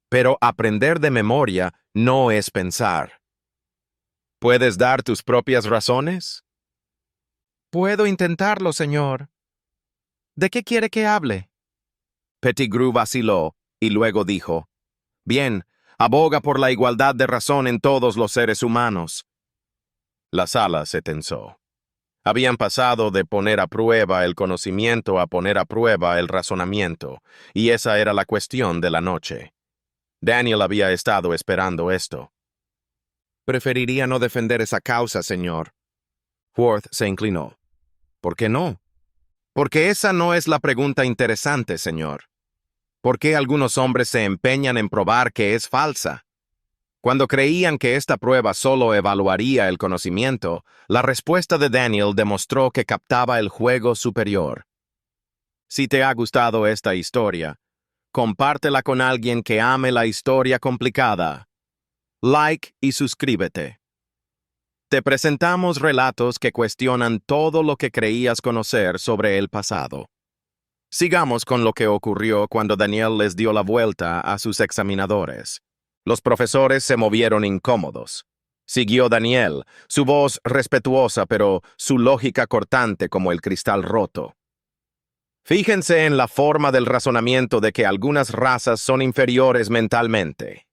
Pero aprender de memoria no es pensar. ¿Puedes dar tus propias razones? Puedo intentarlo, señor. ¿De qué quiere que hable? Pettigrew vaciló y luego dijo, bien, aboga por la igualdad de razón en todos los seres humanos. La sala se tensó. Habían pasado de poner a prueba el conocimiento a poner a prueba el razonamiento, y esa era la cuestión de la noche. Daniel había estado esperando esto. Preferiría no defender esa causa, señor. Worth se inclinó. ¿Por qué no? Porque esa no es la pregunta interesante, señor. ¿Por qué algunos hombres se empeñan en probar que es falsa? Cuando creían que esta prueba solo evaluaría el conocimiento, la respuesta de Daniel demostró que captaba el juego superior. Si te ha gustado esta historia, compártela con alguien que ame la historia complicada. Like y suscríbete. Te presentamos relatos que cuestionan todo lo que creías conocer sobre el pasado. Sigamos con lo que ocurrió cuando Daniel les dio la vuelta a sus examinadores. Los profesores se movieron incómodos. Siguió Daniel, su voz respetuosa pero su lógica cortante como el cristal roto. Fíjense en la forma del razonamiento de que algunas razas son inferiores mentalmente.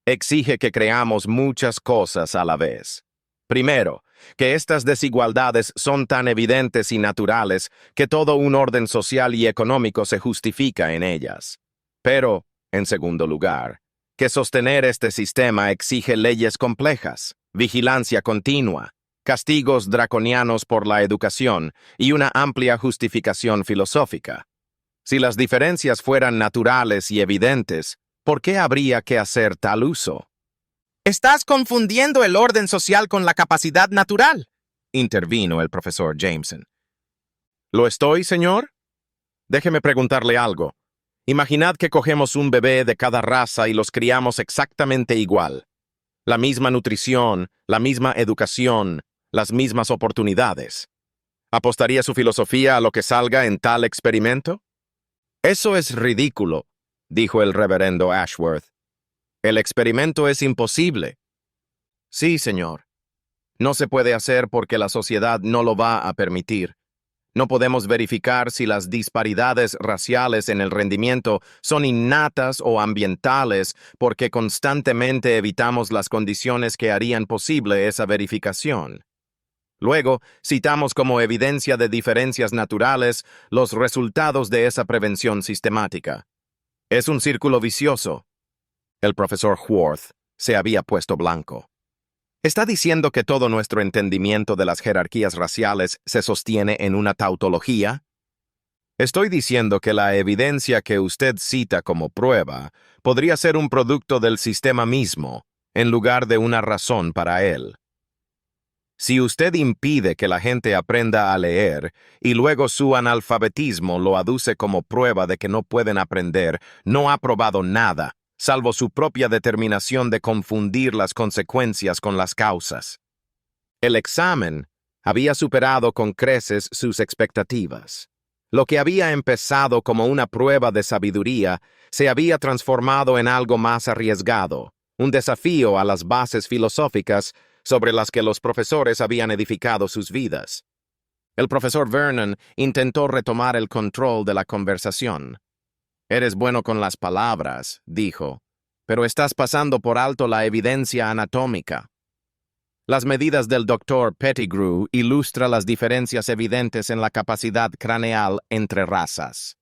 Exige que creamos muchas cosas a la vez. Primero, que estas desigualdades son tan evidentes y naturales que todo un orden social y económico se justifica en ellas. Pero, en segundo lugar, que sostener este sistema exige leyes complejas, vigilancia continua, castigos draconianos por la educación y una amplia justificación filosófica. Si las diferencias fueran naturales y evidentes, ¿por qué habría que hacer tal uso? Estás confundiendo el orden social con la capacidad natural, intervino el profesor Jameson. ¿Lo estoy, señor? Déjeme preguntarle algo. Imaginad que cogemos un bebé de cada raza y los criamos exactamente igual. La misma nutrición, la misma educación, las mismas oportunidades. ¿Apostaría su filosofía a lo que salga en tal experimento? Eso es ridículo, dijo el reverendo Ashworth. El experimento es imposible. Sí, señor. No se puede hacer porque la sociedad no lo va a permitir. No podemos verificar si las disparidades raciales en el rendimiento son innatas o ambientales porque constantemente evitamos las condiciones que harían posible esa verificación. Luego, citamos como evidencia de diferencias naturales los resultados de esa prevención sistemática. Es un círculo vicioso. El profesor Worth se había puesto blanco. ¿Está diciendo que todo nuestro entendimiento de las jerarquías raciales se sostiene en una tautología? Estoy diciendo que la evidencia que usted cita como prueba podría ser un producto del sistema mismo, en lugar de una razón para él. Si usted impide que la gente aprenda a leer y luego su analfabetismo lo aduce como prueba de que no pueden aprender, no ha probado nada, salvo su propia determinación de confundir las consecuencias con las causas. El examen había superado con creces sus expectativas. Lo que había empezado como una prueba de sabiduría se había transformado en algo más arriesgado, un desafío a las bases filosóficas sobre las que los profesores habían edificado sus vidas. El profesor Vernon intentó retomar el control de la conversación. «Eres bueno con las palabras», dijo, «pero estás pasando por alto la evidencia anatómica. Las medidas del Dr. Pettigrew ilustran las diferencias evidentes en la capacidad craneal entre razas»,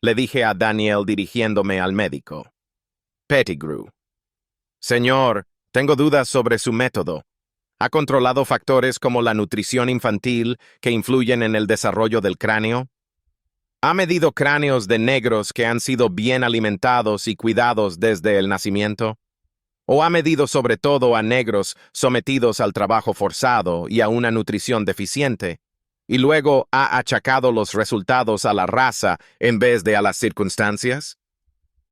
le dije a Daniel dirigiéndome al médico. Pettigrew. «Señor, tengo dudas sobre su método. ¿Ha controlado factores como la nutrición infantil que influyen en el desarrollo del cráneo? ¿Ha medido cráneos de negros que han sido bien alimentados y cuidados desde el nacimiento? ¿O ha medido sobre todo a negros sometidos al trabajo forzado y a una nutrición deficiente, y luego ha achacado los resultados a la raza en vez de a las circunstancias?»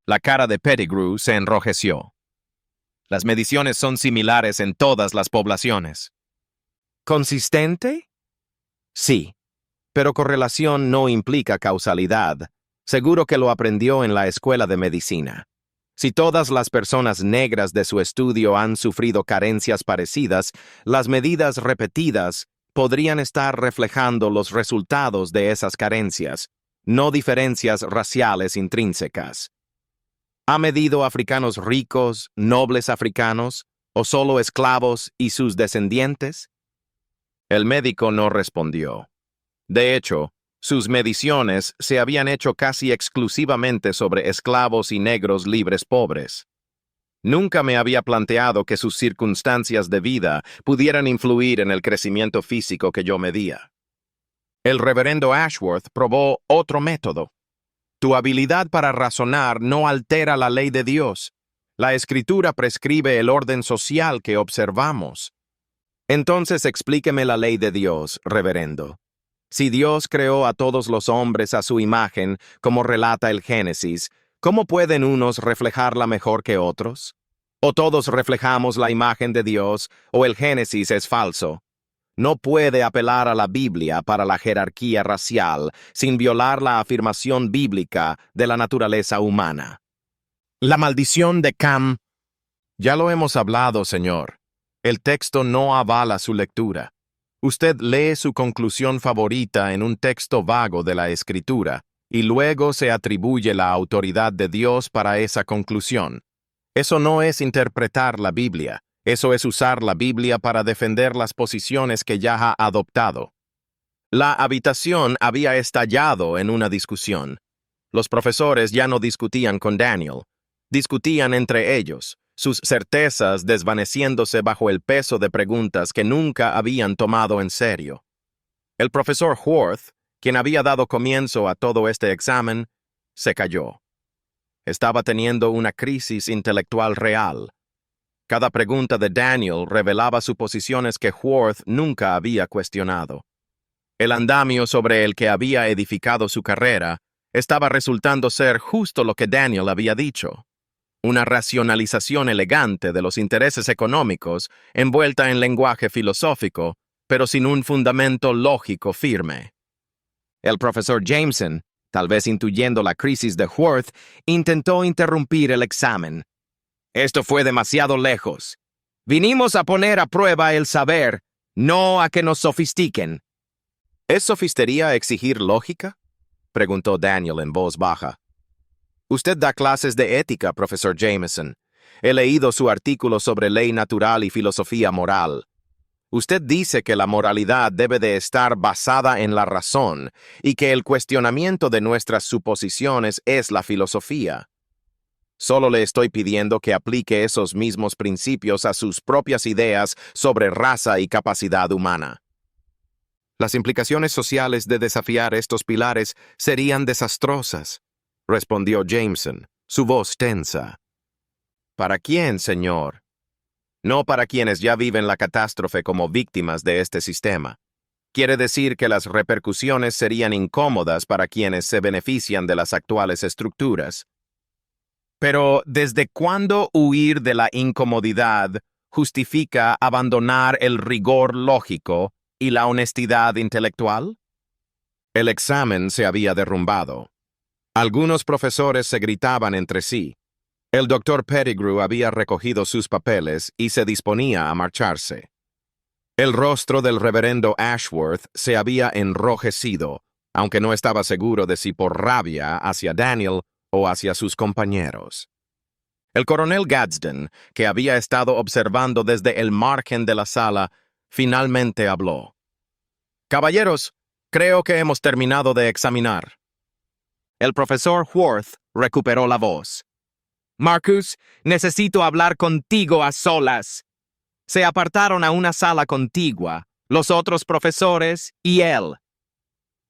La cara de Pettigrew se enrojeció. «Las mediciones son similares en todas las poblaciones». ¿Consistente? Sí. Pero correlación no implica causalidad. Seguro que lo aprendió en la escuela de medicina. Si todas las personas negras de su estudio han sufrido carencias parecidas, las medidas repetidas podrían estar reflejando los resultados de esas carencias, no diferencias raciales intrínsecas. ¿Ha medido africanos ricos, nobles africanos, o solo esclavos y sus descendientes? El médico no respondió. De hecho, sus mediciones se habían hecho casi exclusivamente sobre esclavos y negros libres pobres. Nunca me había planteado que sus circunstancias de vida pudieran influir en el crecimiento físico que yo medía. El reverendo Ashworth probó otro método. Tu habilidad para razonar no altera la ley de Dios. La Escritura prescribe el orden social que observamos. Entonces explíqueme la ley de Dios, reverendo. Si Dios creó a todos los hombres a su imagen, como relata el Génesis, ¿cómo pueden unos reflejarla mejor que otros? O todos reflejamos la imagen de Dios, o el Génesis es falso. No puede apelar a la Biblia para la jerarquía racial sin violar la afirmación bíblica de la naturaleza humana. La maldición de Cam. Ya lo hemos hablado, señor. El texto no avala su lectura. Usted lee su conclusión favorita en un texto vago de la Escritura, y luego se atribuye la autoridad de Dios para esa conclusión. Eso no es interpretar la Biblia. Eso es usar la Biblia para defender las posiciones que ya ha adoptado. La habitación había estallado en una discusión. Los profesores ya no discutían con Daniel. Discutían entre ellos, sus certezas desvaneciéndose bajo el peso de preguntas que nunca habían tomado en serio. El profesor Worth, quien había dado comienzo a todo este examen, se calló. Estaba teniendo una crisis intelectual real. Cada pregunta de Daniel revelaba suposiciones que Worth nunca había cuestionado. El andamio sobre el que había edificado su carrera estaba resultando ser justo lo que Daniel había dicho. Una racionalización elegante de los intereses económicos envuelta en lenguaje filosófico, pero sin un fundamento lógico firme. El profesor Jameson, tal vez intuyendo la crisis de Worth, intentó interrumpir el examen. Esto fue demasiado lejos. Vinimos a poner a prueba el saber, no a que nos sofistiquen. ¿Es sofistería exigir lógica?, preguntó Daniel en voz baja. Usted da clases de ética, profesor Jameson. He leído su artículo sobre ley natural y filosofía moral. Usted dice que la moralidad debe de estar basada en la razón y que el cuestionamiento de nuestras suposiciones es la filosofía. Solo le estoy pidiendo que aplique esos mismos principios a sus propias ideas sobre raza y capacidad humana. Las implicaciones sociales de desafiar estos pilares serían desastrosas, respondió Jameson, su voz tensa. ¿Para quién, señor? No para quienes ya viven la catástrofe como víctimas de este sistema. Quiere decir que las repercusiones serían incómodas para quienes se benefician de las actuales estructuras. Pero, ¿desde cuándo huir de la incomodidad justifica abandonar el rigor lógico y la honestidad intelectual? El examen se había derrumbado. Algunos profesores se gritaban entre sí. El doctor Pettigrew había recogido sus papeles y se disponía a marcharse. El rostro del reverendo Ashworth se había enrojecido, aunque no estaba seguro de si por rabia hacia Daniel o hacia sus compañeros. El coronel Gadsden, que había estado observando desde el margen de la sala, finalmente habló. «Caballeros, creo que hemos terminado de examinar». El profesor Worth recuperó la voz. «Marcus, necesito hablar contigo a solas». Se apartaron a una sala contigua, los otros profesores y él.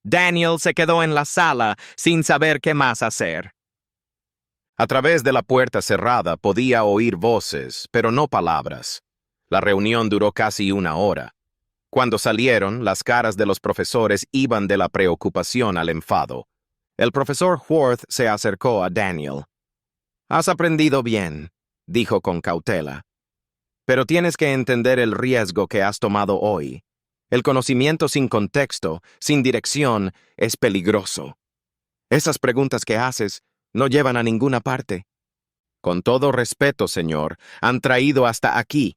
Daniel se quedó en la sala sin saber qué más hacer. A través de la puerta cerrada podía oír voces, pero no palabras. La reunión duró casi una hora. Cuando salieron, las caras de los profesores iban de la preocupación al enfado. El profesor Worth se acercó a Daniel. «Has aprendido bien», dijo con cautela. «Pero tienes que entender el riesgo que has tomado hoy. El conocimiento sin contexto, sin dirección, es peligroso. Esas preguntas que haces no llevan a ninguna parte. Con todo respeto, señor, han traído hasta aquí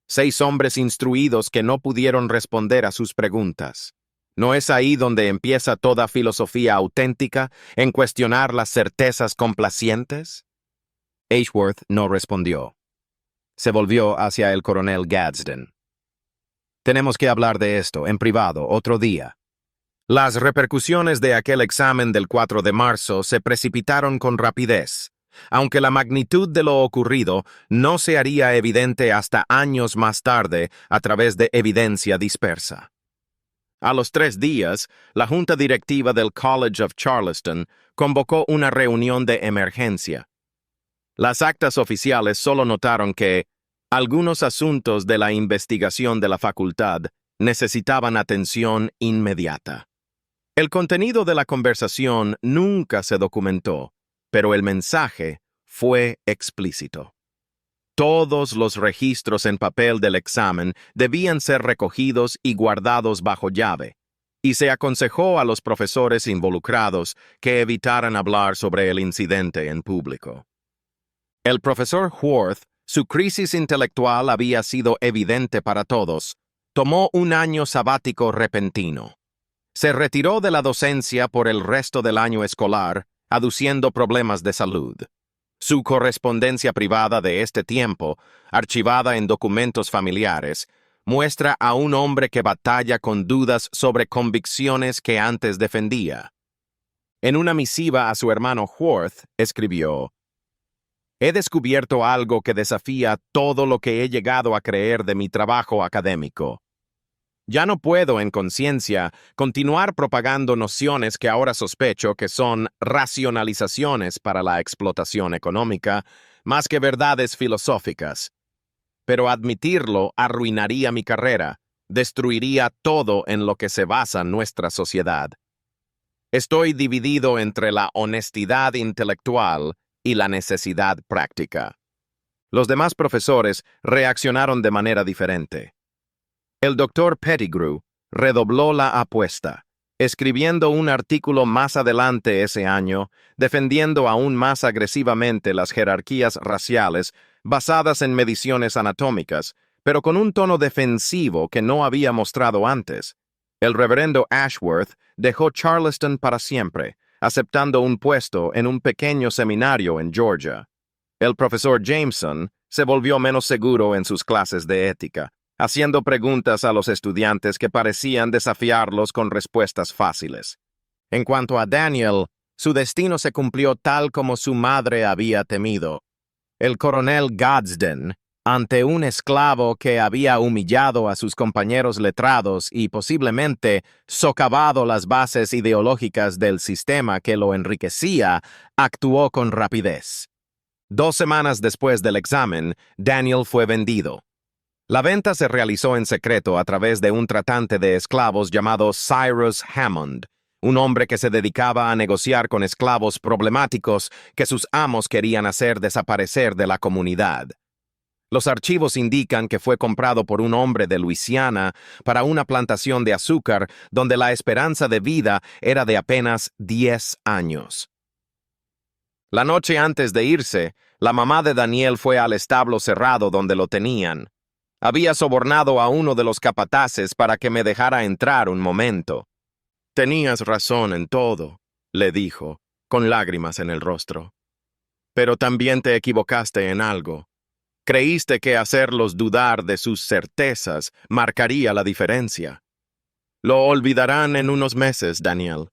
6 hombres instruidos que no pudieron responder a sus preguntas. ¿No es ahí donde empieza toda filosofía auténtica, en cuestionar las certezas complacientes?» Ashworth no respondió. Se volvió hacia el coronel Gadsden. «Tenemos que hablar de esto, en privado, otro día». Las repercusiones de aquel examen del 4 de marzo se precipitaron con rapidez, aunque la magnitud de lo ocurrido no se haría evidente hasta años más tarde a través de evidencia dispersa. A los 3 días, la junta directiva del College of Charleston convocó una reunión de emergencia. Las actas oficiales solo notaron que algunos asuntos de la investigación de la facultad necesitaban atención inmediata. El contenido de la conversación nunca se documentó, pero el mensaje fue explícito. Todos los registros en papel del examen debían ser recogidos y guardados bajo llave, y se aconsejó a los profesores involucrados que evitaran hablar sobre el incidente en público. El profesor Worth, su crisis intelectual había sido evidente para todos, tomó un año sabático repentino. Se retiró de la docencia por el resto del año escolar, aduciendo problemas de salud. Su correspondencia privada de este tiempo, archivada en documentos familiares, muestra a un hombre que batalla con dudas sobre convicciones que antes defendía. En una misiva a su hermano Worth, escribió: «He descubierto algo que desafía todo lo que he llegado a creer de mi trabajo académico. Ya no puedo, en conciencia, continuar propagando nociones que ahora sospecho que son racionalizaciones para la explotación económica, más que verdades filosóficas. Pero admitirlo arruinaría mi carrera, destruiría todo en lo que se basa nuestra sociedad. Estoy dividido entre la honestidad intelectual y la necesidad práctica». Los demás profesores reaccionaron de manera diferente. El doctor Pettigrew redobló la apuesta, escribiendo un artículo más adelante ese año, defendiendo aún más agresivamente las jerarquías raciales basadas en mediciones anatómicas, pero con un tono defensivo que no había mostrado antes. El reverendo Ashworth dejó Charleston para siempre, aceptando un puesto en un pequeño seminario en Georgia. El profesor Jameson se volvió menos seguro en sus clases de ética, haciendo preguntas a los estudiantes que parecían desafiarlos con respuestas fáciles. En cuanto a Daniel, su destino se cumplió tal como su madre había temido. El coronel Gadsden, ante un esclavo que había humillado a sus compañeros letrados y posiblemente socavado las bases ideológicas del sistema que lo enriquecía, actuó con rapidez. 2 semanas después del examen, Daniel fue vendido. La venta se realizó en secreto a través de un tratante de esclavos llamado Cyrus Hammond, un hombre que se dedicaba a negociar con esclavos problemáticos que sus amos querían hacer desaparecer de la comunidad. Los archivos indican que fue comprado por un hombre de Luisiana para una plantación de azúcar donde la esperanza de vida era de apenas 10 años. La noche antes de irse, la mamá de Daniel fue al establo cerrado donde lo tenían. Había sobornado a uno de los capataces para que me dejara entrar un momento. «Tenías razón en todo», le dijo, con lágrimas en el rostro. «Pero también te equivocaste en algo. Creíste que hacerlos dudar de sus certezas marcaría la diferencia. Lo olvidarán en unos meses, Daniel.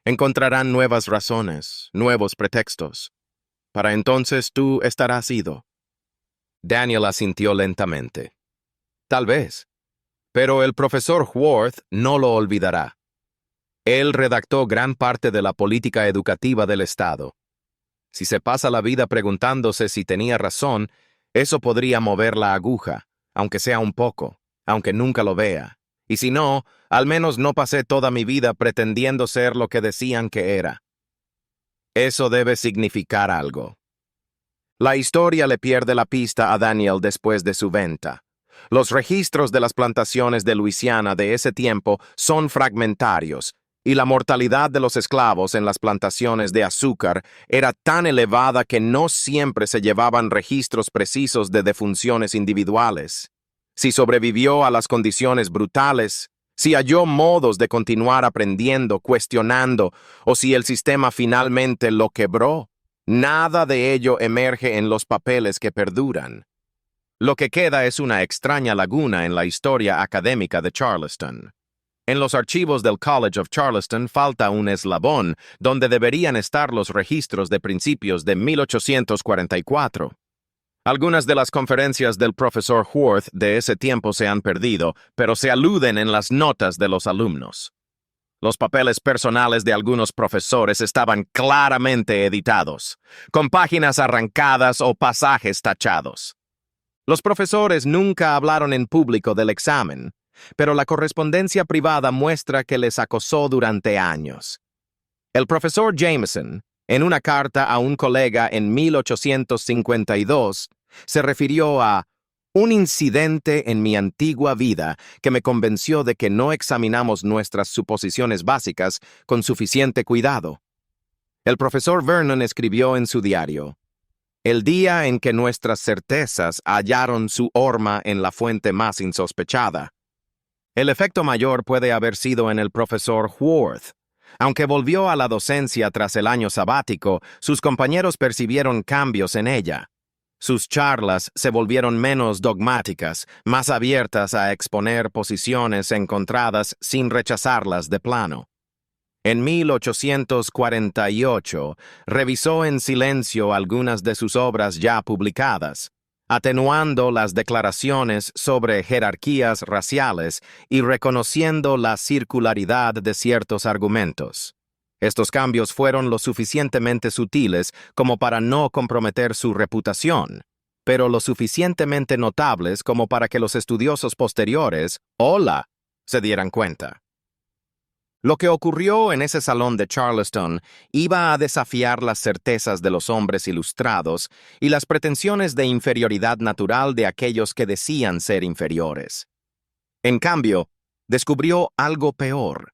Encontrarán nuevas razones, nuevos pretextos. Para entonces tú estarás ido». Daniel asintió lentamente. «Tal vez. Pero el profesor Worth no lo olvidará. Él redactó gran parte de la política educativa del Estado. Si se pasa la vida preguntándose si tenía razón, eso podría mover la aguja, aunque sea un poco, aunque nunca lo vea. Y si no, al menos no pasé toda mi vida pretendiendo ser lo que decían que era. Eso debe significar algo». La historia le pierde la pista a Daniel después de su venta. Los registros de las plantaciones de Luisiana de ese tiempo son fragmentarios, y la mortalidad de los esclavos en las plantaciones de azúcar era tan elevada que no siempre se llevaban registros precisos de defunciones individuales. Si sobrevivió a las condiciones brutales, si halló modos de continuar aprendiendo, cuestionando, o si el sistema finalmente lo quebró, nada de ello emerge en los papeles que perduran. Lo que queda es una extraña laguna en la historia académica de Charleston. En los archivos del College of Charleston falta un eslabón donde deberían estar los registros de principios de 1844. Algunas de las conferencias del profesor Worth de ese tiempo se han perdido, pero se aluden en las notas de los alumnos. Los papeles personales de algunos profesores estaban claramente editados, con páginas arrancadas o pasajes tachados. Los profesores nunca hablaron en público del examen, pero la correspondencia privada muestra que les acosó durante años. El profesor Jameson, en una carta a un colega en 1852, Se refirió a un incidente en mi antigua vida que me convenció de que no examinamos nuestras suposiciones básicas con suficiente cuidado. El profesor Vernon escribió en su diario: el día en que nuestras certezas hallaron su horma en la fuente más insospechada. El efecto mayor puede haber sido en el profesor Worth. Aunque volvió a la docencia tras el año sabático, sus compañeros percibieron cambios en ella. Sus charlas se volvieron menos dogmáticas, más abiertas a exponer posiciones encontradas sin rechazarlas de plano. En 1848, revisó en silencio algunas de sus obras ya publicadas, atenuando las declaraciones sobre jerarquías raciales y reconociendo la circularidad de ciertos argumentos. Estos cambios fueron lo suficientemente sutiles como para no comprometer su reputación, pero lo suficientemente notables como para que los estudiosos posteriores, se dieran cuenta. Lo que ocurrió en ese salón de Charleston iba a desafiar las certezas de los hombres ilustrados y las pretensiones de inferioridad natural de aquellos que decían ser inferiores. En cambio, descubrió algo peor: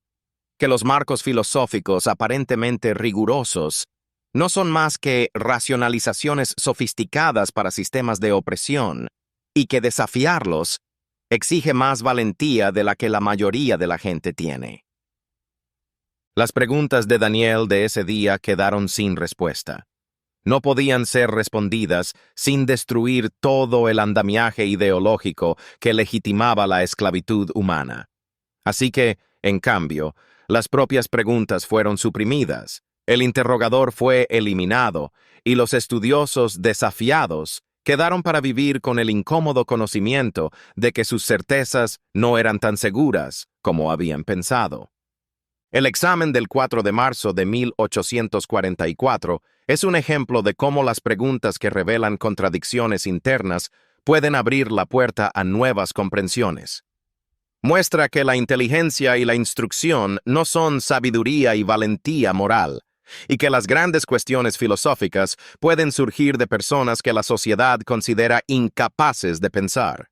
que los marcos filosóficos aparentemente rigurosos no son más que racionalizaciones sofisticadas para sistemas de opresión, y que desafiarlos exige más valentía de la que la mayoría de la gente tiene. Las preguntas de Daniel de ese día quedaron sin respuesta. No podían ser respondidas sin destruir todo el andamiaje ideológico que legitimaba la esclavitud humana. Así que, en cambio, las propias preguntas fueron suprimidas, el interrogador fue eliminado y los estudiosos desafiados quedaron para vivir con el incómodo conocimiento de que sus certezas no eran tan seguras como habían pensado. El examen del 4 de marzo de 1844 es un ejemplo de cómo las preguntas que revelan contradicciones internas pueden abrir la puerta a nuevas comprensiones. Muestra que la inteligencia y la instrucción no son sabiduría y valentía moral, y que las grandes cuestiones filosóficas pueden surgir de personas que la sociedad considera incapaces de pensar.